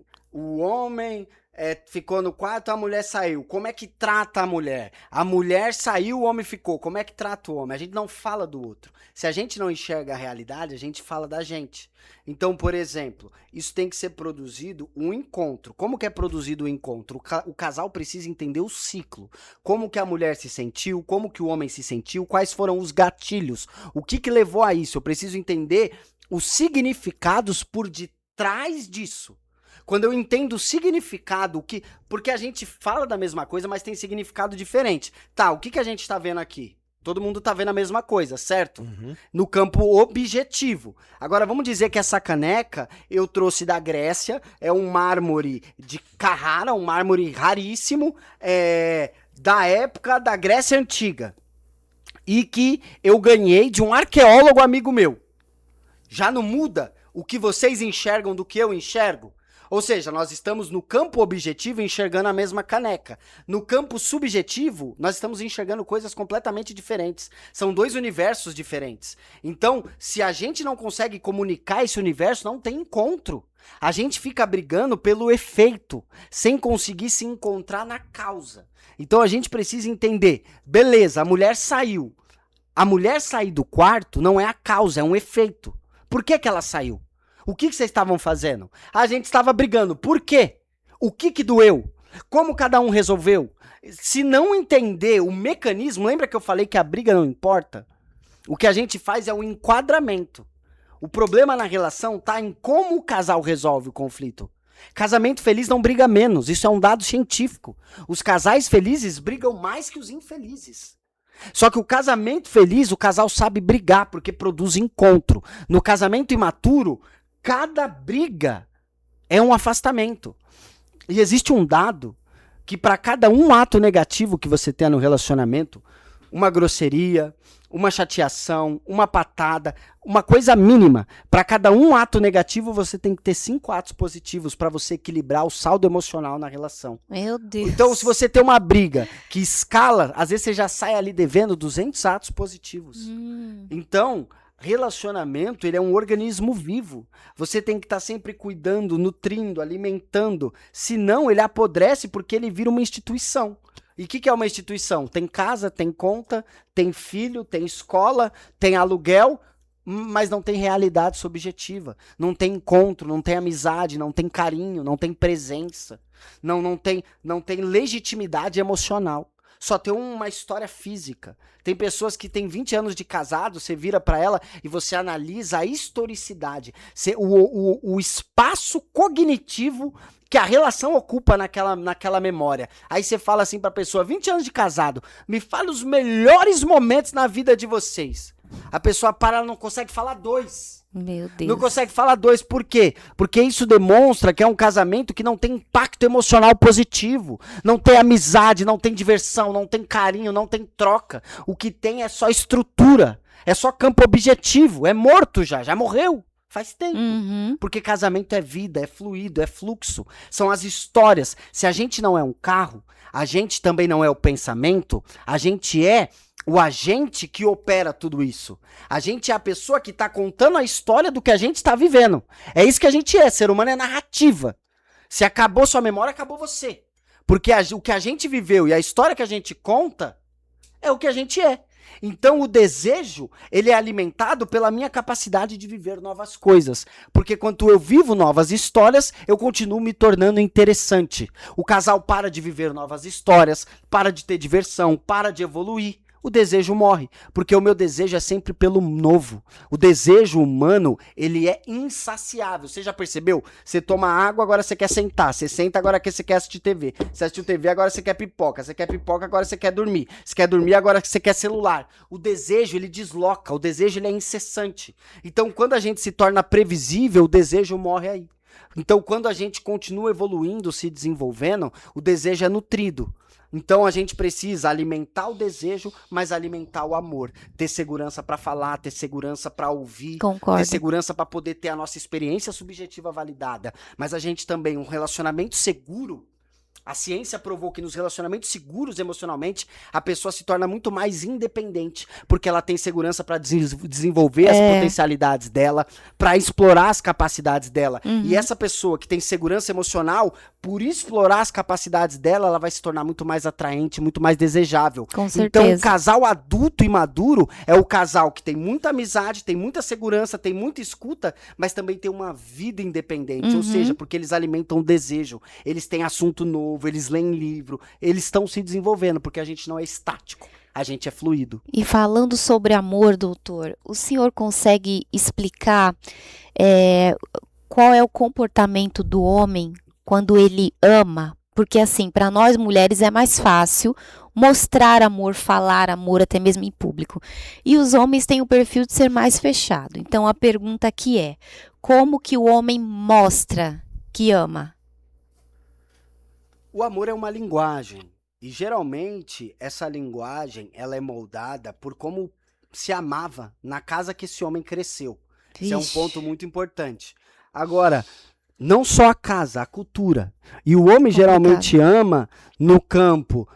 ficou no quarto, a mulher saiu. Como é que trata a mulher? A mulher saiu, o homem ficou. Como é que trata o homem? A gente não fala do outro. Se a gente não enxerga a realidade, a gente fala da gente. Então, por exemplo, isso tem que ser produzido um encontro. Como que é produzido o encontro? O casal precisa entender o ciclo. Como que a mulher se sentiu, como que o homem se sentiu, quais foram os gatilhos, o que levou a isso. Eu preciso entender os significados por detrás disso. Quando eu entendo o significado, porque a gente fala da mesma coisa, mas tem significado diferente. Tá, o que a gente tá vendo aqui? Todo mundo tá vendo a mesma coisa, certo? Uhum. No campo objetivo. Agora, vamos dizer que essa caneca eu trouxe da Grécia, é um mármore de Carrara, um mármore raríssimo, da época da Grécia Antiga. E que eu ganhei de um arqueólogo amigo meu. Já não muda o que vocês enxergam do que eu enxergo? Ou seja, nós estamos no campo objetivo enxergando a mesma caneca. No campo subjetivo, nós estamos enxergando coisas completamente diferentes. São dois universos diferentes. Então, se a gente não consegue comunicar esse universo, não tem encontro. A gente fica brigando pelo efeito, sem conseguir se encontrar na causa. Então, a gente precisa entender, beleza, a mulher saiu. A mulher sair do quarto não é a causa, é um efeito. Por que ela saiu? O que vocês estavam fazendo? A gente estava brigando. Por quê? O que doeu? Como cada um resolveu? Se não entender o mecanismo, lembra que eu falei que a briga não importa? O que a gente faz é o enquadramento. O problema na relação está em como o casal resolve o conflito. Casamento feliz não briga menos, isso é um dado científico. Os casais felizes brigam mais que os infelizes. Só que o casamento feliz, o casal sabe brigar, porque produz encontro. No casamento imaturo, cada briga é um afastamento. E existe um dado que para cada um ato negativo que você tenha no relacionamento, uma grosseria, uma chateação, uma patada, uma coisa mínima, para cada um ato negativo você tem que ter 5 atos positivos para você equilibrar o saldo emocional na relação. Meu Deus. Então, se você tem uma briga que escala, às vezes você já sai ali devendo 200 atos positivos. Então, relacionamento, ele é um organismo vivo. Você tem que estar sempre cuidando, nutrindo, alimentando. Senão, ele apodrece porque ele vira uma instituição. E o que é uma instituição? Tem casa, tem conta, tem filho, tem escola, tem aluguel, mas não tem realidade subjetiva. Não tem encontro, não tem amizade, não tem carinho, não tem presença. Não tem legitimidade emocional. Só tem uma história física. Tem pessoas que têm 20 anos de casado, você vira pra ela e você analisa a historicidade, o espaço cognitivo que a relação ocupa naquela memória. Aí você fala assim pra pessoa, 20 anos de casado, me fala os melhores momentos na vida de vocês. A pessoa para, ela não consegue falar 2. Meu Deus. Não consegue falar 2, por quê? Porque isso demonstra que é um casamento que não tem impacto emocional positivo, não tem amizade, não tem diversão, não tem carinho, não tem troca. O que tem é só estrutura, é só campo objetivo, é morto já morreu, faz tempo. Porque casamento é vida, é fluido, é fluxo, são as histórias. Se a gente não é um carro, a gente também não é o pensamento, a gente é o agente que opera tudo isso. A gente é a pessoa que está contando a história do que a gente está vivendo. É isso que a gente é. Ser humano é narrativa. Se acabou sua memória, acabou você. Porque o que a gente viveu e a história que a gente conta é o que a gente é. Então o desejo, ele é alimentado pela minha capacidade de viver novas coisas. Porque quando eu vivo novas histórias, eu continuo me tornando interessante. O casal para de viver novas histórias, para de ter diversão, para de evoluir. o desejo morre, porque o meu desejo é sempre pelo novo. O desejo humano, ele é insaciável. Você já percebeu? Você toma água, agora você quer sentar. Você senta, agora você quer assistir TV. Você assistiu TV, agora você quer pipoca. Você quer pipoca, agora você quer dormir. Você quer dormir, agora você quer celular. O desejo, ele desloca. O desejo, ele é incessante. Então, quando a gente se torna previsível, o desejo morre aí. Então, quando a gente continua evoluindo, se desenvolvendo, o desejo é nutrido. Então a gente precisa alimentar o desejo, mas alimentar o amor. Ter segurança para falar, ter segurança para ouvir, Concordo. ter segurança para poder ter a nossa experiência subjetiva validada. Mas a gente também, um relacionamento seguro. A ciência provou que nos relacionamentos seguros emocionalmente, a pessoa se torna muito mais independente, porque ela tem segurança para desenvolver as potencialidades dela, para explorar as capacidades dela. E essa pessoa que tem segurança emocional, por explorar as capacidades dela, ela vai se tornar muito mais atraente, muito mais desejável. Com certeza. Então, o casal adulto e maduro é o casal que tem muita amizade, tem muita segurança, tem muita escuta, mas também tem uma vida independente. Ou seja, porque eles alimentam o desejo, eles têm assunto novo, eles leem livro, eles estão se desenvolvendo, porque a gente não é estático, a gente é fluido. E falando sobre amor, doutor, o senhor consegue explicar qual é o comportamento do homem quando ele ama? Porque assim, para nós mulheres é mais fácil mostrar amor, falar amor, até mesmo em público. E os homens têm o perfil de ser mais fechado. Então a pergunta aqui é, como que o homem mostra que ama? O amor é uma linguagem, e geralmente essa linguagem ela é moldada por como se amava na casa que esse homem cresceu. Esse é um ponto muito importante. Agora, não só a casa, a cultura. E o homem geralmente ama no campo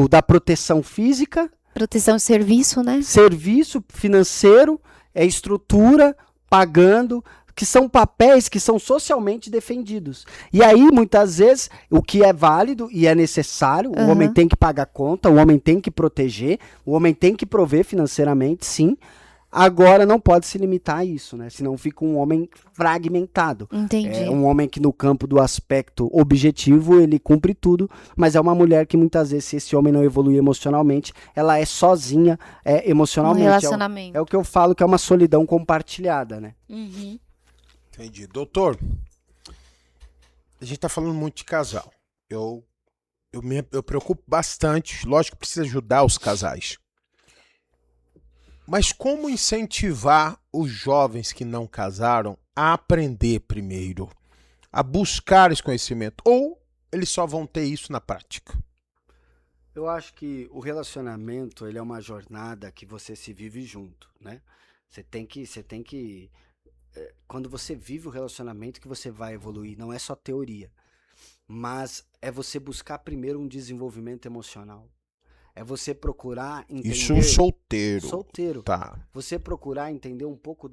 da proteção física. Proteção de serviço, né? Serviço financeiro, estrutura, pagando, que são papéis que são socialmente defendidos. E aí, muitas vezes, o que é válido e é necessário, o homem tem que pagar conta, o homem tem que proteger, o homem tem que prover financeiramente, sim. Agora, não pode se limitar a isso, né? Senão fica um homem fragmentado. Entendi. É um homem que no campo do aspecto objetivo, ele cumpre tudo, mas é uma mulher que muitas vezes, se esse homem não evoluir emocionalmente, ela é sozinha emocionalmente. Um relacionamento. É o que eu falo que é uma solidão compartilhada, né? Entendi. Doutor, a gente tá falando muito de casal. Eu preocupo bastante. Lógico que precisa ajudar os casais. Mas como incentivar os jovens que não casaram a aprender primeiro? A buscar esse conhecimento? Ou eles só vão ter isso na prática? Eu acho que o relacionamento, ele é uma jornada que você se vive junto, né? Você tem que quando você vive o relacionamento que você vai evoluir, não é só teoria, mas é você buscar primeiro um desenvolvimento emocional. É você procurar entender... Isso um solteiro. Solteiro. Tá. Você procurar entender um pouco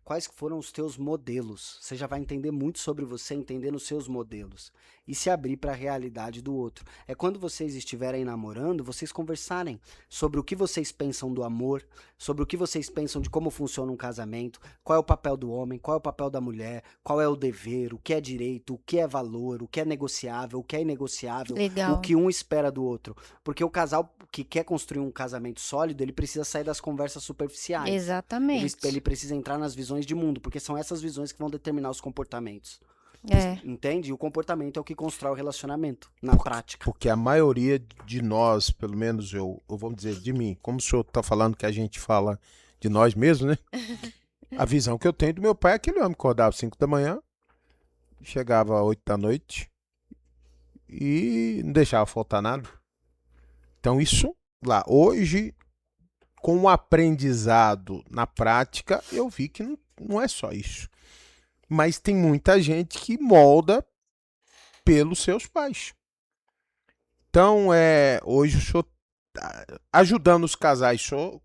quais foram os teus modelos. Você já vai entender muito sobre você, entendendo os seus modelos. E se abrir para a realidade do outro. É quando vocês estiverem namorando, vocês conversarem sobre o que vocês pensam do amor, sobre o que vocês pensam de como funciona um casamento, qual é o papel do homem, qual é o papel da mulher, qual é o dever, o que é direito, o que é valor, o que é negociável, o que é inegociável, Legal. o que um espera do outro. Porque o casal que quer construir um casamento sólido, ele precisa sair das conversas superficiais. Exatamente. Ele precisa entrar nas visões de mundo, porque são essas visões que vão determinar os comportamentos. Entende? E o comportamento é o que constrói o relacionamento, na prática. Porque a maioria de nós, pelo menos eu vou dizer de mim, como o senhor está falando que a gente fala de nós mesmos, né? A visão que eu tenho do meu pai é aquele homem que acordava às 5 da manhã, chegava às 8 da noite e não deixava faltar nada. Então isso lá, hoje, com o aprendizado na prática, eu vi que não é só isso. Mas tem muita gente que molda pelos seus pais. Então, hoje o senhor ajudando os casais, o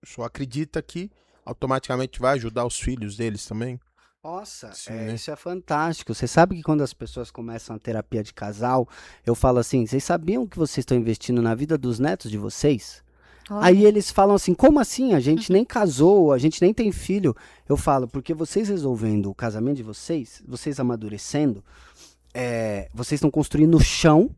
senhor acredita que automaticamente vai ajudar os filhos deles também? Nossa, Sim, né? isso é fantástico. Você sabe que quando as pessoas começam a terapia de casal, eu falo assim, vocês sabiam que vocês estão investindo na vida dos netos de vocês? Olha. Aí eles falam assim, como assim? A gente nem casou, a gente nem tem filho. Eu falo, porque vocês resolvendo o casamento de vocês amadurecendo, vocês estão construindo o chão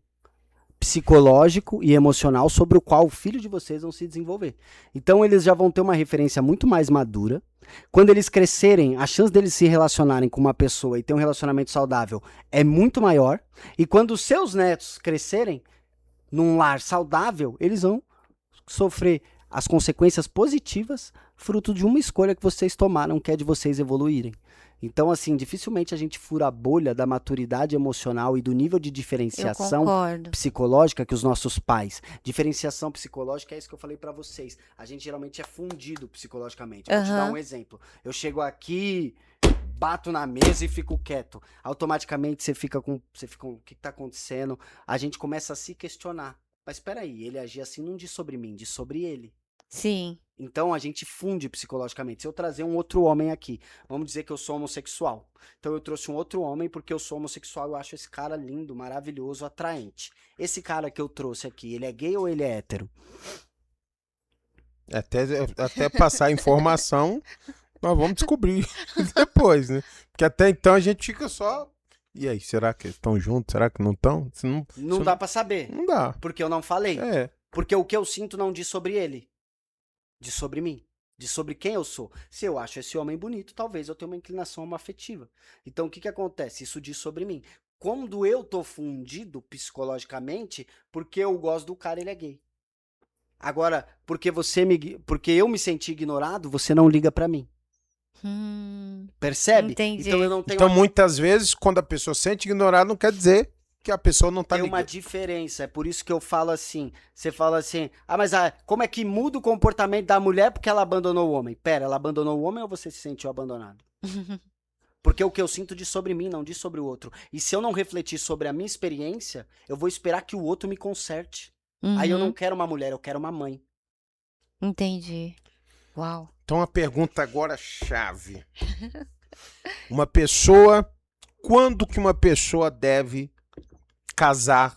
psicológico e emocional sobre o qual o filho de vocês vão se desenvolver. Então eles já vão ter uma referência muito mais madura. Quando eles crescerem, a chance deles se relacionarem com uma pessoa e ter um relacionamento saudável é muito maior. E quando os seus netos crescerem num lar saudável, eles vão sofrer as consequências positivas fruto de uma escolha que vocês tomaram, que é de vocês evoluírem. Então, assim, dificilmente a gente fura a bolha da maturidade emocional e do nível de Eu diferenciação concordo. psicológica que os nossos pais. Diferenciação psicológica é isso que eu falei pra vocês. A gente geralmente é fundido psicologicamente. Vou te dar um exemplo. Eu chego aqui, bato na mesa e fico quieto. Automaticamente você fica, o que tá acontecendo? A gente começa a se questionar. Mas espera aí, ele agia assim não diz sobre mim, diz sobre ele. Sim. Então a gente funde psicologicamente. Se eu trazer um outro homem aqui, vamos dizer que eu sou homossexual. Então eu trouxe um outro homem porque eu sou homossexual, eu acho esse cara lindo, maravilhoso, atraente. Esse cara que eu trouxe aqui, ele é gay ou ele é hétero? Até passar a informação, nós vamos descobrir depois, né? Porque até então a gente fica só... E aí, será que estão juntos? Será que não estão? Não dá pra saber, Não dá. porque eu não falei. É. Porque o que eu sinto não diz sobre ele. Diz sobre mim. Diz sobre quem eu sou. Se eu acho esse homem bonito, talvez eu tenha uma inclinação homoafetiva. Então, o que que acontece? Isso diz sobre mim. Quando eu tô fundido psicologicamente, porque eu gosto do cara, ele é gay. Agora, porque eu me senti ignorado, você não liga pra mim. Percebe? Entendi. Então eu não tenho Então, muitas vezes, quando a pessoa se sente ignorada, não quer dizer que a pessoa não tá tem uma ligando. diferença. É por isso que eu falo assim. Você fala assim, mas como é que muda o comportamento da mulher porque ela abandonou o homem? Pera, ela abandonou o homem ou você se sentiu abandonado? Porque o que eu sinto diz sobre mim, não diz sobre o outro. E se eu não refletir sobre a minha experiência, eu vou esperar que o outro me conserte. Aí eu não quero uma mulher, eu quero uma mãe. Entendi. Uau. Então, a pergunta agora chave. Uma pessoa... Quando que uma pessoa deve casar?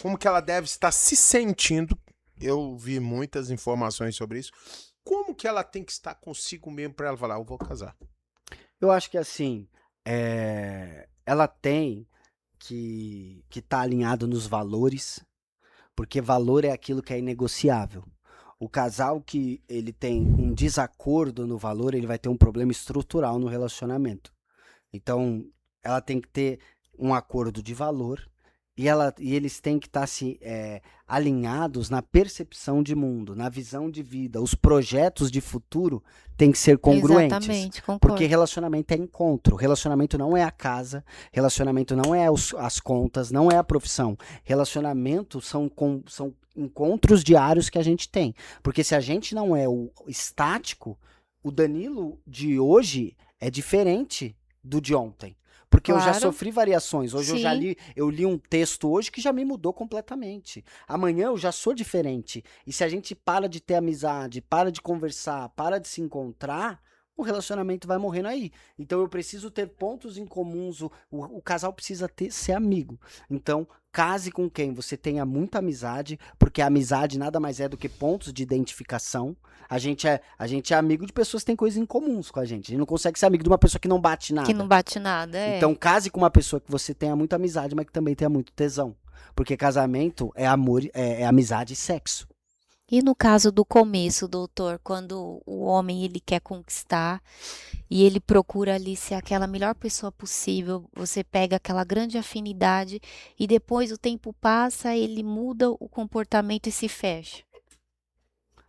Como que ela deve estar se sentindo? Eu vi muitas informações sobre isso. Como que ela tem que estar consigo mesmo para ela falar, eu vou casar? Eu acho que assim, ela tem que estar alinhado nos valores, porque valor é aquilo que é inegociável. O casal que ele tem um desacordo no valor, ele vai ter um problema estrutural no relacionamento. Então, ela tem que ter um acordo de valor e eles têm que estar alinhados na percepção de mundo, na visão de vida. Os projetos de futuro têm que ser congruentes. Exatamente, concordo. Porque relacionamento é encontro. Relacionamento não é a casa, relacionamento não é as contas, não é a profissão. Relacionamento são encontros diários que a gente tem. Porque se a gente não é o estático, o Danilo de hoje é diferente do de ontem. Porque eu já Claro. sofri variações. Hoje Sim. eu li um texto hoje que já me mudou completamente. Amanhã eu já sou diferente. E se a gente para de ter amizade, para de conversar, para de se encontrar, o relacionamento vai morrendo aí. Então eu preciso ter pontos em comuns, o casal precisa ser amigo. Então, case com quem você tenha muita amizade, porque a amizade nada mais é do que pontos de identificação. A gente é amigo de pessoas que têm coisas em comuns com a gente. A gente não consegue ser amigo de uma pessoa que não bate nada. Que não bate nada, é. Então, case com uma pessoa que você tenha muita amizade, mas que também tenha muito tesão. Porque casamento é amor, é amizade e sexo. E no caso do começo, doutor, quando o homem ele quer conquistar e ele procura ali ser aquela melhor pessoa possível, você pega aquela grande afinidade e depois o tempo passa, ele muda o comportamento e se fecha.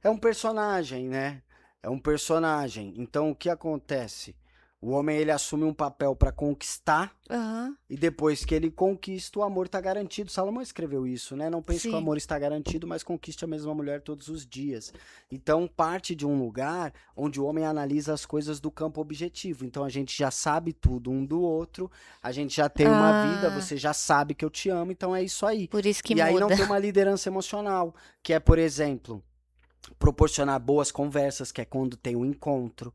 É um personagem, né? É um personagem. Então, o que acontece? O homem, ele assume um papel para conquistar Aham, e depois que ele conquista, o amor tá garantido. Salomão escreveu isso, né? Não pense que o sim. amor está garantido, mas conquiste a mesma mulher todos os dias. Então, parte de um lugar onde o homem analisa as coisas do campo objetivo. Então, a gente já sabe tudo um do outro, a gente já tem uma vida, Ah, você já sabe que eu te amo, então é isso aí. por isso que E aí não muda. tem uma liderança emocional, que é, por exemplo, proporcionar boas conversas, que é quando tem um encontro,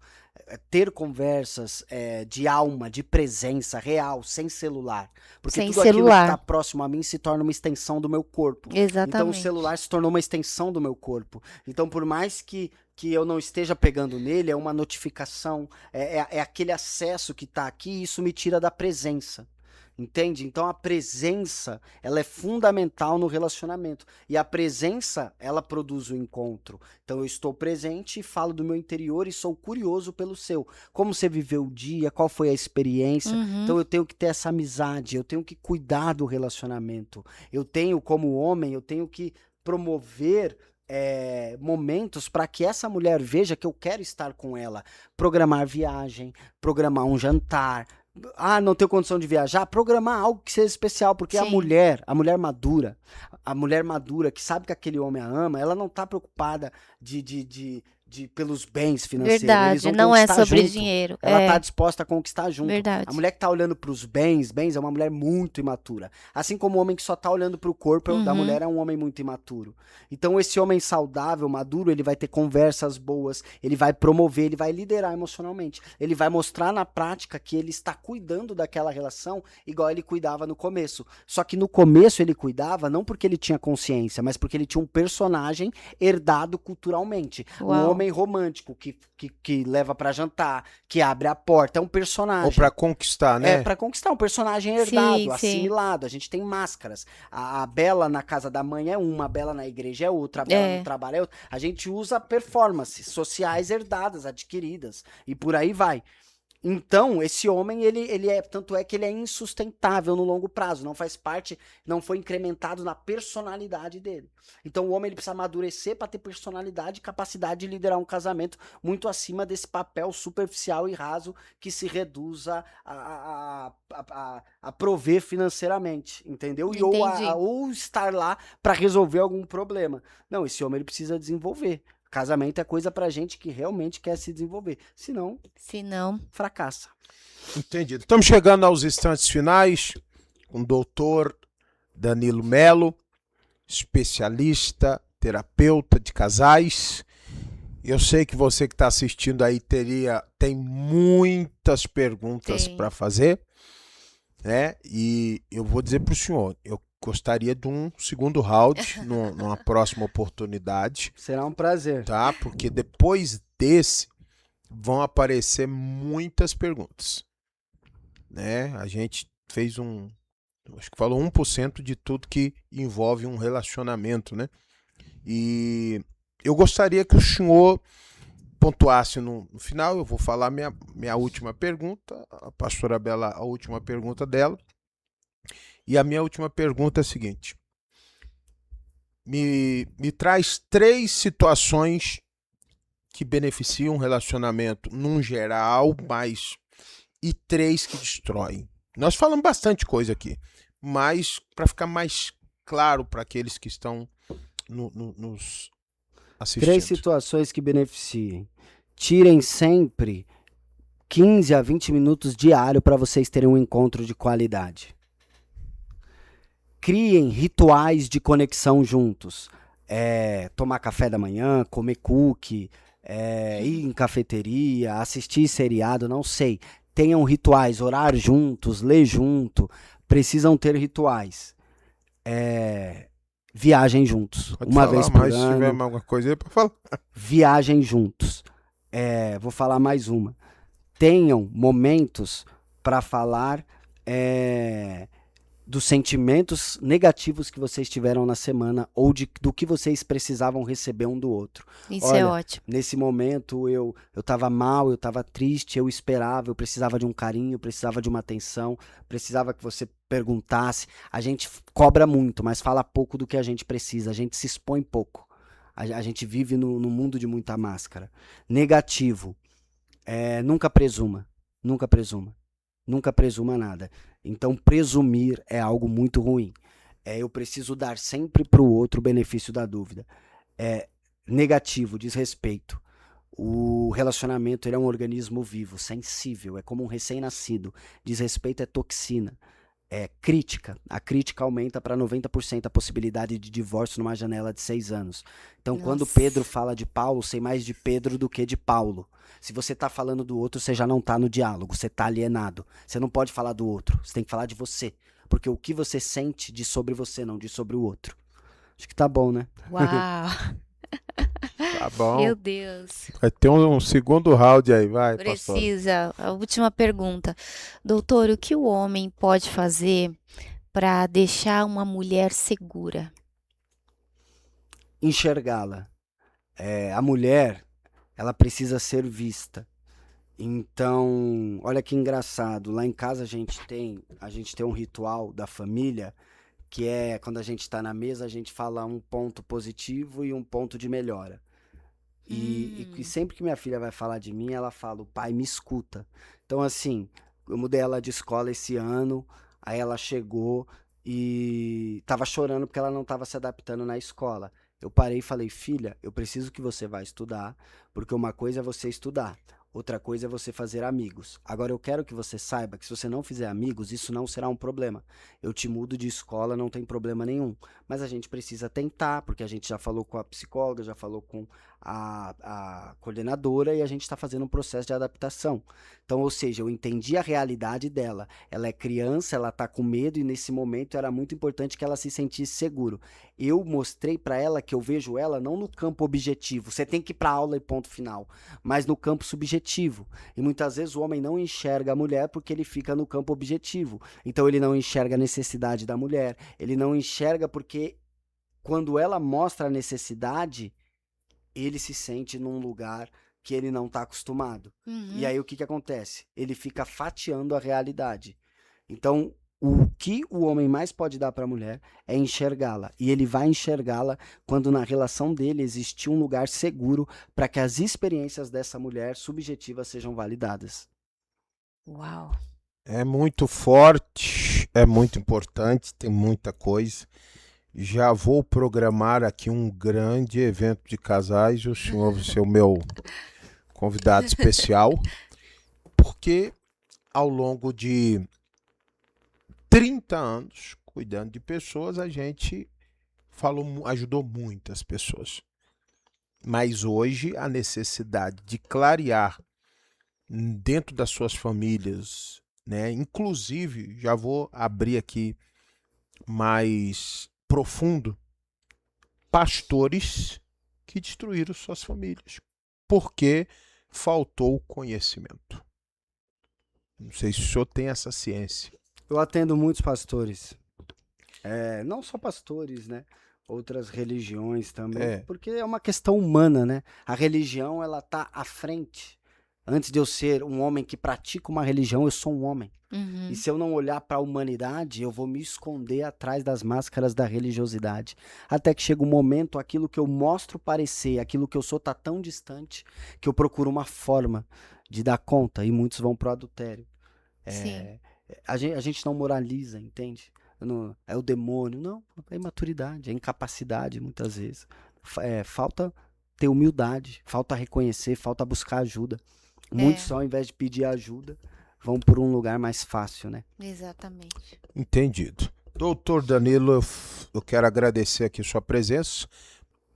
ter conversas de alma, de presença real, sem celular. Porque Sem tudo aquilo que está celular. próximo a mim se torna uma extensão do meu corpo. Então o Exatamente. celular se tornou uma extensão do meu corpo. Então por mais que eu não esteja pegando nele, é uma notificação, é aquele acesso que está aqui e isso me tira da presença. Entende? Então a presença, ela é fundamental no relacionamento. E a presença, ela produz o encontro. Então eu estou presente e falo do meu interior e sou curioso pelo seu. Como você viveu o dia, qual foi a experiência. Então eu tenho que ter essa amizade, eu tenho que cuidar do relacionamento. Eu tenho, como homem, eu tenho que promover momentos para que essa mulher veja que eu quero estar com ela. Programar viagem, programar um jantar. Ah, não tenho condição de viajar? Programar algo que seja especial, porque a Sim. mulher madura que sabe que aquele homem a ama, ela não tá preocupada pelos bens financeiros. Eles Verdade, vão não é conquistar sobre junto. dinheiro. Ela tá É, disposta a conquistar junto. A verdade. mulher que tá olhando pros bens é uma mulher muito imatura. Assim como o homem que só tá olhando pro corpo da mulher é um homem muito imaturo. Então esse homem saudável, maduro, ele vai ter conversas boas, ele vai promover, ele vai liderar emocionalmente. Ele vai mostrar na prática que ele está cuidando daquela relação igual ele cuidava no começo. Só que no começo ele cuidava não porque ele tinha consciência, mas porque ele tinha um personagem herdado culturalmente. Um Uau. homem romântico que leva pra jantar, que abre a porta, é um personagem. Ou pra conquistar, né? É pra conquistar um personagem herdado, Sim, sim. assimilado. A gente tem máscaras. A Bela na casa da mãe é uma, a Bela na igreja é outra, a Bela no trabalho é outra. A gente usa performances sociais herdadas, adquiridas, e por aí vai. Então, esse homem, tanto é que ele é insustentável no longo prazo, não faz parte, não foi incrementado na personalidade dele. Então, o homem ele precisa amadurecer para ter personalidade e capacidade de liderar um casamento muito acima desse papel superficial e raso que se reduz a prover financeiramente, entendeu? E Entendi. ou estar lá para resolver algum problema. Não, esse homem ele precisa desenvolver. Casamento é coisa pra gente que realmente quer se desenvolver. Senão, Se não, fracassa. Entendido. Estamos chegando aos instantes finais com o doutor Danilo Melo, especialista, terapeuta de casais. Eu sei que você que está assistindo aí tem muitas perguntas Tem. para fazer, né? E eu vou dizer para o senhor, eu gostaria de um segundo round numa próxima oportunidade, Será um prazer. tá? Porque depois desse vão aparecer muitas perguntas, né? A gente fez acho que falou 1% de tudo que envolve um relacionamento, né? E eu gostaria que o senhor pontuasse no final. Eu vou falar minha última pergunta, a pastora Bela, a última pergunta dela. E a minha última pergunta é a seguinte: me traz 3 situações que beneficiam um relacionamento num geral, e 3 que destroem. Nós falamos bastante coisa aqui, mas para ficar mais claro para aqueles que estão nos assistindo. 3 situações que beneficiem. Tirem sempre 15 a 20 minutos diário para vocês terem um encontro de qualidade. Criem rituais de conexão juntos. Tomar café da manhã, comer cookie, ir em cafeteria, assistir seriado, não sei. Tenham rituais, orar juntos, ler junto. Precisam ter rituais. Viajem juntos. Pode uma falar, vez por mas se tiver ano. alguma coisa aí para falar. Viajem juntos. Vou falar mais uma. Tenham momentos para falar dos sentimentos negativos que vocês tiveram na semana ou do que vocês precisavam receber um do outro. isso Olha, é ótimo. Nesse momento eu tava mal, eu tava triste, eu esperava, eu precisava de um carinho, eu precisava de uma atenção, precisava que você perguntasse. A gente cobra muito, mas fala pouco do que a gente precisa, a gente se expõe pouco. A gente vive no mundo de muita máscara. Negativo. Nunca presuma. Nunca presuma. Nunca presuma nada. Então, presumir é algo muito ruim. Eu preciso dar sempre para o outro o benefício da dúvida. Negativo, desrespeito. O relacionamento ele é um organismo vivo, sensível, é como um recém-nascido. Desrespeito é toxina. Crítica. A crítica aumenta para 90% a possibilidade de divórcio numa janela de 6 anos. Então, quando Nossa. Pedro fala de Paulo, sei mais de Pedro do que de Paulo. Se você tá falando do outro, você já não tá no diálogo, você tá alienado. Você não pode falar do outro, você tem que falar de você. Porque o que você sente diz sobre você, não diz sobre o outro. Acho que tá bom, né? Uau! Tá bom. Meu Deus. Vai ter um segundo round aí, vai, pastor. Precisa. A última pergunta. Doutor, o que o homem pode fazer para deixar uma mulher segura? Enxergá-la. A mulher, ela precisa ser vista. Então, olha que engraçado. Lá em casa a gente tem um ritual da família que é quando a gente está na mesa, a gente fala um ponto positivo e um ponto de melhora. E sempre que minha filha vai falar de mim, ela fala: o pai me escuta. Então, assim, eu mudei ela de escola esse ano, aí ela chegou e tava chorando porque ela não tava se adaptando na escola. Eu parei e falei: filha, eu preciso que você vá estudar, porque uma coisa é você estudar, outra coisa é você fazer amigos. Agora eu quero que você saiba que se você não fizer amigos, isso não será um problema. Eu te mudo de escola, não tem problema nenhum. Mas a gente precisa tentar, porque a gente já falou com a psicóloga, já falou com a coordenadora e a gente está fazendo um processo de adaptação. Então, ou seja, eu entendi a realidade dela. Ela é criança, ela está com medo e nesse momento era muito importante que ela se sentisse seguro. Eu mostrei para ela que eu vejo ela não no campo objetivo, você tem que ir para aula e ponto final, mas no campo subjetivo. E muitas vezes o homem não enxerga a mulher porque ele fica no campo objetivo. Então ele não enxerga a necessidade da mulher, ele não enxerga porque quando ela mostra a necessidade, ele se sente num lugar que ele não está acostumado. E aí o que acontece? Ele fica fatiando a realidade. Então, o que o homem mais pode dar para a mulher é enxergá-la. E ele vai enxergá-la quando na relação dele existir um lugar seguro para que as experiências dessa mulher subjetivas sejam validadas. Uau. É muito forte, é muito importante, tem muita coisa. Já vou programar aqui um grande evento de casais. O senhor vai ser o meu convidado especial, porque ao longo de 30 anos cuidando de pessoas, a gente ajudou muitas pessoas. Mas hoje a necessidade de clarear dentro das suas famílias, né? Inclusive, já vou abrir aqui mais profundo, pastores que destruíram suas famílias porque faltou conhecimento. Não sei se o senhor tem essa ciência. Eu atendo muitos pastores, não só pastores, né? Outras religiões também, porque é uma questão humana, né? A religião, ela tá à frente. Antes de eu ser um homem que pratica uma religião, eu sou um homem. E se eu não olhar para a humanidade, eu vou me esconder atrás das máscaras da religiosidade. Até que chega um momento, aquilo que eu mostro parecer, aquilo que eu sou tá tão distante, que eu procuro uma forma de dar conta, e muitos vão pro adultério. A gente não moraliza, entende? É o demônio. Não, é imaturidade, é incapacidade, muitas vezes. Falta ter humildade, falta reconhecer, falta buscar ajuda. Muitos, ao invés de pedir ajuda, vão por um lugar mais fácil, né? Exatamente. Entendido. Doutor Danilo, eu quero agradecer aqui sua presença.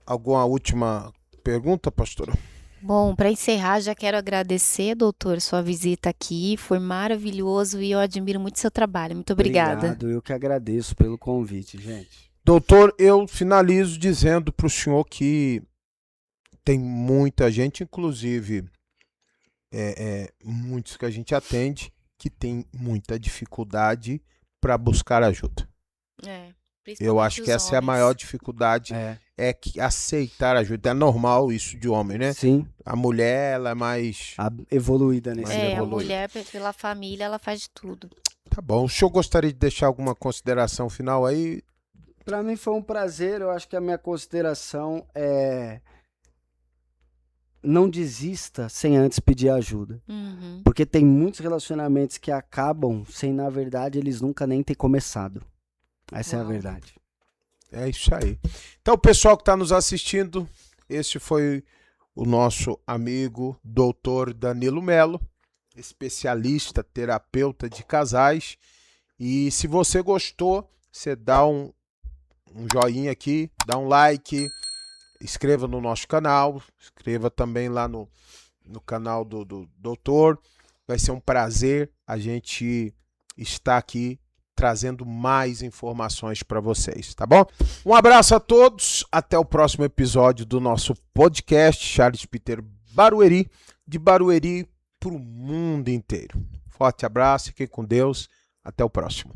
Alguma última pergunta, pastora? Bom, para encerrar, já quero agradecer, doutor, sua visita aqui. Foi maravilhoso e eu admiro muito seu trabalho. Muito obrigada. Obrigado, eu que agradeço pelo convite, gente. Doutor, eu finalizo dizendo para o senhor que tem muita gente, inclusive muitos que a gente atende, que tem muita dificuldade para buscar ajuda. Eu acho que essa é a maior dificuldade, é que aceitar ajuda. É normal isso de homem, né? Sim. A mulher, ela é mais evoluída nesse a mulher, pela família, ela faz de tudo. Tá bom. O senhor gostaria de deixar alguma consideração final aí? Para mim foi um prazer. Eu acho que a minha consideração é: não desista sem antes pedir ajuda. Porque tem muitos relacionamentos que acabam sem, na verdade, eles nunca nem ter começado. Essa é a verdade. É isso aí. Então, pessoal que está nos assistindo, esse foi o nosso amigo Dr. Danilo Melo, especialista, terapeuta de casais. E se você gostou, você dá um joinha aqui, dá um like, inscreva no nosso canal, inscreva também lá no canal do doutor. Vai ser um prazer a gente estar aqui trazendo mais informações para vocês, tá bom? Um abraço a todos, até o próximo episódio do nosso podcast Charles Peter Barueri, de Barueri para o mundo inteiro. Forte abraço, fiquem com Deus, até o próximo.